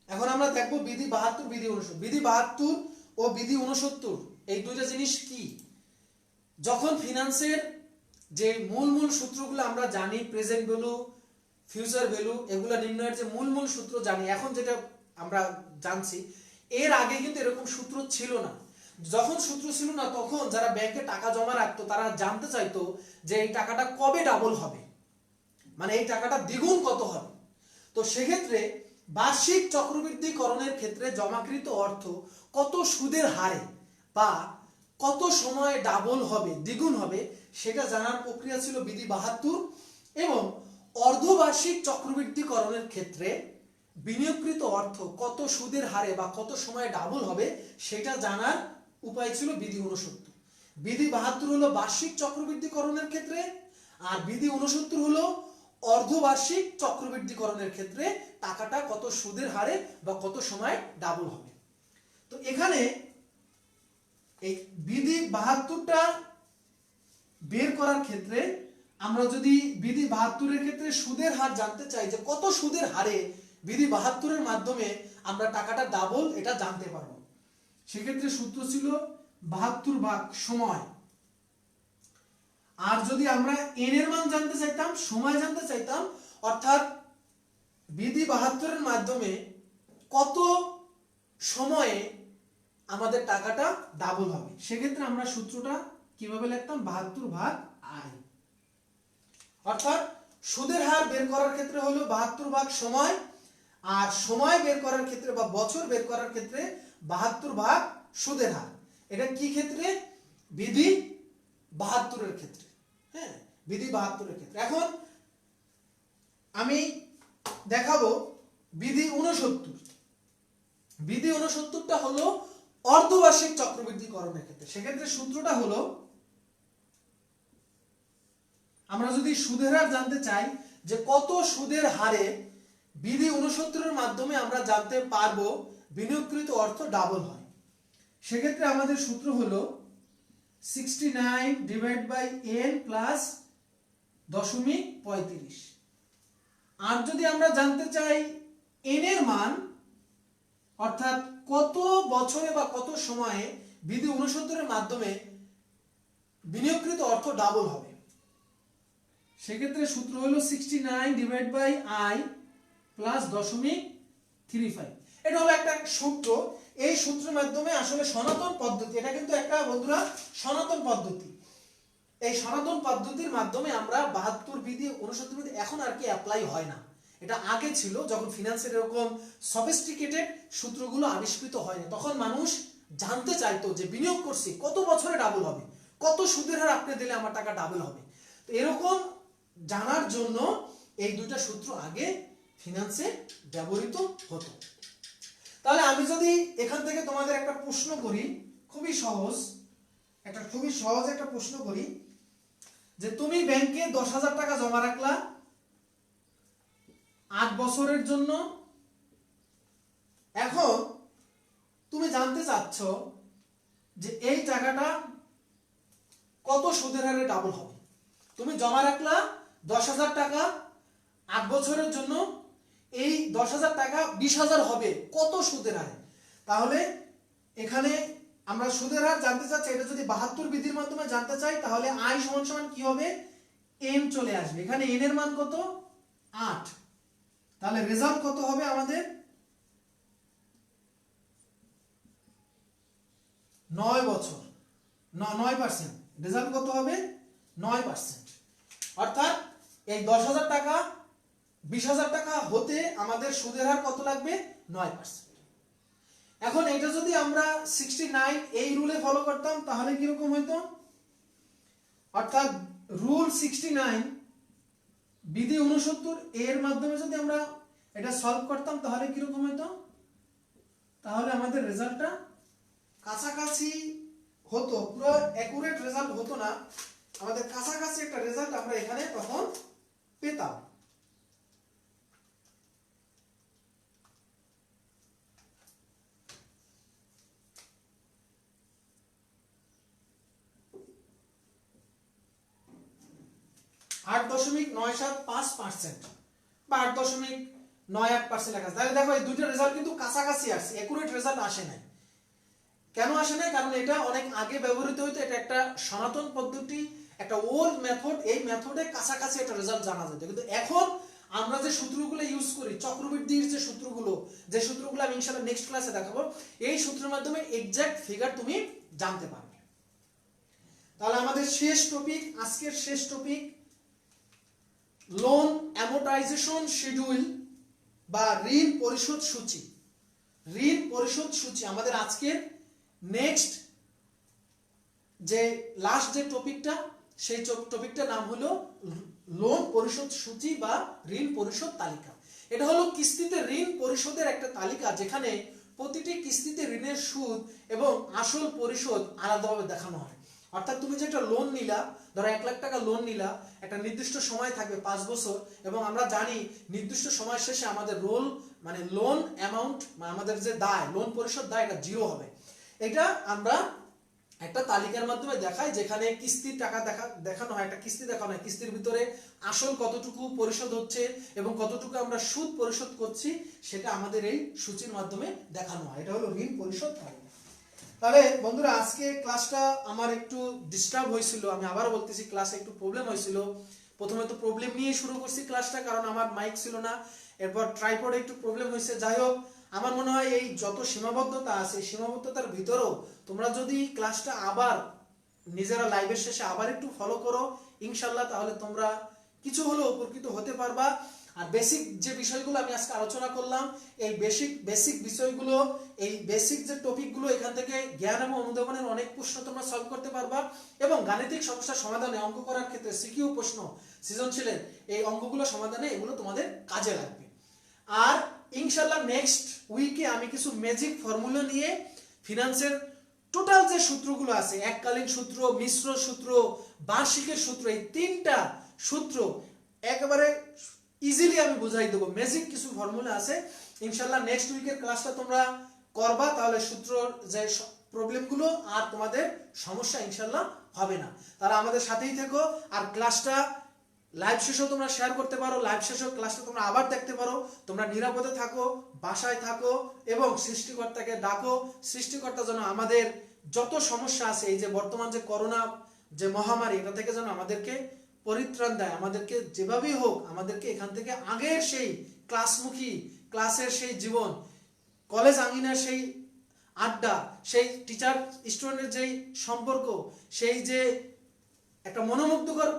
এখন আমরা দেখব বিধি 72, বিধি 69। বিধি 72 ও বিধি 69 এই দুইটা জিনিস কি? যখন ফিনান্সের যে মূল সূত্রগুলো আমরা জানি, প্রেজেন্ট ভ্যালু, ফিউচার ভ্যালু, এগুলো নির্ণয়ের যে মূল সূত্র জানি, এখন যেটা আমরা জানছি, এর আগে কিন্তু এরকম সূত্র ছিল না। যখন সূত্র ছিল না, তখন যারা ব্যাংকে টাকা জমা রাখতো তারা জানতে চাইতো যে এই টাকাটা কবে ডাবল হবে, মানে এই টাকাটা দ্বিগুণ কত হবে। তো সেক্ষেত্রে বার্ষিক চক্রবৃদ্ধিকরণের ক্ষেত্রে জমাকৃত অর্থ কত সুদের হারে বা কত সময়ে ডাবল হবে, দ্বিগুণ হবে, সেটা জানার প্রক্রিয়া ছিল বিধি 72। এবং অর্ধবার্ষিক চক্রবৃদ্ধিকরণের ক্ষেত্রে বিনিয়োগকৃত অর্থ কত সুদের হারে বা কত সময়ে ডাবল হবে সেটা জানার উপায় ছিল বিধি 69। বিধি 72 হলো বার্ষিক চক্রবৃদ্ধিকরণের ক্ষেত্রে, আর বিধি 69 হলো অর্ধবার্ষিক চক্রবৃদ্ধিকরণের ক্ষেত্রে টাকাটা কত সুদের হারে বা কত সময় ডাবল হবে। তো এখানে এই বিধি 72টা বের করার ক্ষেত্রে আমরা যদি বিধি 72 এর ক্ষেত্রে সুদের হার জানতে চাই যে কত সুদের হারে বিধি 72 এর মাধ্যমে আমরা টাকাটা ডাবল এটা জানতে পারবো, সেক্ষেত্রে সূত্র ছিল 72 ভাগ সময়। আর যদি আমরা n এর মান জানতে চাইতাম, সময় জানতে চাইতাম, অর্থাৎ বিধি 72 এর মাধ্যমে কত সময়ে আমাদের টাকাটা ডাবল হবে, সেক্ষেত্রে আমরা সূত্রটা কিভাবে লিখতাম? 72 ভাগ i। অর্থাৎ সুদের হার বের করার ক্ষেত্রে হলো 72 ভাগ সময়, আর সময় বের করার ক্ষেত্রে বা বছর বের করার ক্ষেত্রে 72 ভাগ সুদের হার। এটা কি ক্ষেত্রে? বিধি 72 এর ক্ষেত্রে। হ্যাঁ, বিধি 72 এর ক্ষেত্রে। এখন আমি দেখাবো বিধি 69। বিধি 69টা হলো অর্ধবার্ষিক চক্রবৃদ্ধিকরণের ক্ষেত্রে। সেক্ষেত্রে সূত্রটা হলো, আমরা যদি সুদের হার জানতে চাই যে কত সুদের হারে বিধি 69 এর মাধ্যমে আমরা জানতে পারবো বিনিয়োগকৃত অর্থ ডাবল হয়, সেক্ষেত্রে আমাদের সূত্র হলো 69 ডিভাইড বাই n প্লাস 0.35। আর যদি আমরা জানতে চাই n এর মান, অর্থাৎ কত বছরে বা কত সময়ে বিধি 69 এর মাধ্যমে বিনিয়োগকৃত অর্থ ডাবল হবে, সেক্ষেত্রে সূত্র হলো 69 ডিভাইড বাই i প্লাস 0.35। এটা হলো একটা সূত্র, এই সূত্রের মাধ্যমে আসলে সনাতন পদ্ধতি, এটা কিন্তু একটা বন্ধুরা সনাতন পদ্ধতি, এই সনাতন পদ্ধতির মাধ্যমে আমরা 72 বিধি 69 বিধি এখন আর কি অ্যাপ্লাই হয় না। এটা আগে ছিল, যখন ফিনান্সের এরকম সফিস্টিকেটেড সূত্রগুলো আবিষ্কৃত হয়নি, তখন মানুষ জানতে চাইতো যে বিনিয়োগ করছি কত বছরে ডাবল হবে, কত সুদের হার আপনি দিলে আমার টাকা ডাবল হবে। তো এরকম জানার জন্য এই দুইটা সূত্র আগে ফিনান্সে ব্যবহৃত হতো। তাহলে আমি যদি এখান থেকে তোমাদের একটা প্রশ্ন করি, খুবই সহজ একটা প্রশ্ন করি, যে তুমি ব্যাংকে 10,000 টাকা জমা রাখলা 8 বছরের জন্য, এখন তুমি জানতে চাচ্ছ যে এই টাকাটা কত সুদের হারে ডাবল হবে। তুমি জমা রাখলা 10,000 টাকা 8 বছরের জন্য, এই 10,000 টাকা 20,000 হবে কত সুদের হারে। তাহলে এখানে আমরা সুদের হার জানতে চাচ্ছি, এটা যদি 72 বিধির মাধ্যমে জানতে চাই, তাহলে আই সমান সমান কি হবে, এন চলে আসবে। এখানে এন এর মান কত, 8, তাহলে রেজাল্ট কত হবে আমাদের 9 বছর, 9%, রেজাল্ট কত হবে 9%। অর্থাৎ এই 10,000 টাকা 20,000 টাকা হতে আমাদের সুদের হার কত লাগবে, 9%। এখন এটা যদি আমরা 69 এই রুলে ফলো করতাম তাহলে কিরকম হইতো, অর্থাৎ রুল 69 বিধি 69 এর মাধ্যমে যদি আমরা এটা সলভ করতাম তাহলে কিরকম হইতো, তাহলে আমাদের রেজাল্টটা কাছাকাছি হতো, পুরো অ্যাকুরেট রেজাল্ট হতো না, আমাদের কাছাকাছি একটা রেজাল্ট আমরা এখানে তখন পেতাম। আট 8.975% বা 8.98% লেখা আছে। তাহলে দেখো এই দুটো রেজাল্ট কিন্তু কাছাকাছি আসছে, একুরেট রেজাল্ট আসে নাই। কেন আসে নাই, কারণ এটা অনেক আগে ব্যবহৃত হইতো, এটা একটা সনাতন পদ্ধতি, একটা ওল্ড মেথড, এই মেথডে কাছাকাছি একটা রেজাল্ট জানা যেত। কিন্তু এখন আমরা যে সূত্রগুলো ইউজ করি, চক্রবৃদ্ধির যে সূত্রগুলো আমি ইনশাআল্লাহ নেক্সট ক্লাসে দেখাবো, এই সূত্রের মাধ্যমে এক্সাক্ট ফিগার তুমি জানতে পারবে। তাহলে আমাদের শেষ টপিক, আজকের শেষ টপিক, লোন অ্যামোর্টাইজেশন শিডিউল বা ঋণ পরিশোধ সূচি। ঋণ পরিশোধ সূচি আমাদের আজকের নেক্সট যে লাস্ট যে টপিকটা, সেই টপিকটার নাম হলো লোন পরিশোধ সূচি বা ঋণ পরিশোধ তালিকা। এটা হলো কিস্তিতে ঋণ পরিশোধের একটা তালিকা, যেখানে প্রতিটি কিস্তিতে ঋণের সুদ এবং আসল পরিশোধ আলাদাভাবে দেখানো হয়। অর্থাৎ তুমি যে একটা লোন নিলা, ধরো 1 লাখ টাকা লোন নিলা, একটা নির্দিষ্ট সময় থাকবে 5 বছর, এবং আমরা জানি নির্দিষ্ট সময় শেষে আমাদের লোন অ্যামাউন্ট, আমাদের যে দায়, লোন পরিশোধ দায়, এটা 0 হবে। এটা আমরা একটা তালিকার মাধ্যমে দেখাই, যেখানে কিস্তির টাকা দেখানো হয়, একটা কিস্তি দেখানো হয়, কিস্তির ভিতরে আসল কতটুকু পরিশোধ হচ্ছে এবং কতটুকু আমরা সুদ পরিশোধ করছি, সেটা আমাদের এই সূচির মাধ্যমে দেখানো হয়। এটা হলো ঋণ পরিশোধ তালিকা। তাহলে বন্ধুরা, আজকে ক্লাসটা আমার একটু ডিস্টার্ব হয়েছিল, আমি আবার বলতেছি, ক্লাসে একটু প্রবলেম হয়েছিল। প্রথমে তো প্রবলেম নিয়ে শুরু করছি ক্লাসটা, কারণ আমার মাইক ছিল না, এরপর ট্রাইপডে একটু প্রবলেম হয়েছে। যাই হোক, আমার মনে হয় এই যত সীমাবদ্ধতা আছে, সীমাবদ্ধতার ভিতরেও তোমরা যদি ক্লাসটা আবার নিজেরা লাইভের শেষে আবার একটু ফলো করো ইনশাল্লাহ, তাহলে তোমরা কিছু হলেও উপকৃত হতে পারবা। আর বেসিক যে বিষয়গুলো আমি আজকে আলোচনা করলাম, এই বেসিক বিষয়গুলো, এই বেসিক যে টপিকগুলো, এখান থেকে জ্ঞান এবং অনুধাবনের অনেক প্রশ্ন তোমরা সলভ করতে পারবা, এবং গাণিতিক সমস্যার সমাধানে, অঙ্ক করার ক্ষেত্রে সিকিউ প্রশ্ন, সৃজনশীলের এই অঙ্কগুলো সমাধানে এগুলো তোমাদের কাজে লাগবে। আর ইনশাল্লাহ নেক্সট উইকে আমি কিছু ম্যাজিক ফর্মুলা নিয়ে ফিনান্সের টোটাল যে সূত্রগুলো আছে, এককালীন সূত্র, মিশ্র সূত্র, বার্ষিকের সূত্র, এই 3টা সূত্র একেবারে ইজিলি আমি বুঝাই দেবো। ম্যাজিক কিছু ফর্মুলা আছে, ইনশাল্লাহ নেক্সট উইকের ক্লাসটা তোমরা করবা, তাহলে সূত্র যে প্রবলেমগুলো আর তোমাদের সমস্যা ইনশাল্লাহ হবে না। তারা আমাদের সাথেই থেকো, আর ক্লাসটা লাইভ শেষেও তোমরা শেয়ার করতে পারো, লাইভ শেষেও ক্লাসটা তোমরা আবার দেখতে পারো। তোমরা নিরাপদে থাকো, বাসায় থাকো, এবং সৃষ্টিকর্তাকে ডাকো, সৃষ্টিকর্তা যেন আমাদের যত সমস্যা আছে, এই যে বর্তমান যে করোনা যে মহামারী, এটা থেকে যেন আমাদেরকে পরিত্রাণ দেয়, আমাদেরকে যেভাবেই হোক আমাদেরকে এখান থেকে আগের সেই ক্লাসের সেই জীবন, কলেজ আঙিনার সেই আড্ডা, সেই টিচার স্টুডেন্টের যেই সম্পর্ক, সেই যে একটা মনোমুগ্ধকর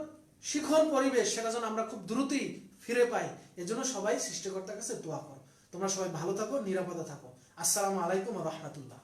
শিখন পরিবেশ, সেটা যেন আমরা খুব দ্রুতই ফিরে পাই। এজন্য সবাই সৃষ্টিকর্তার কাছে দোয়া করো। তোমরা সবাই ভালো থাকো, নিরাপদে থাকো। আসসালামু আলাইকুম ওয়া রাহমাতুল্লাহ।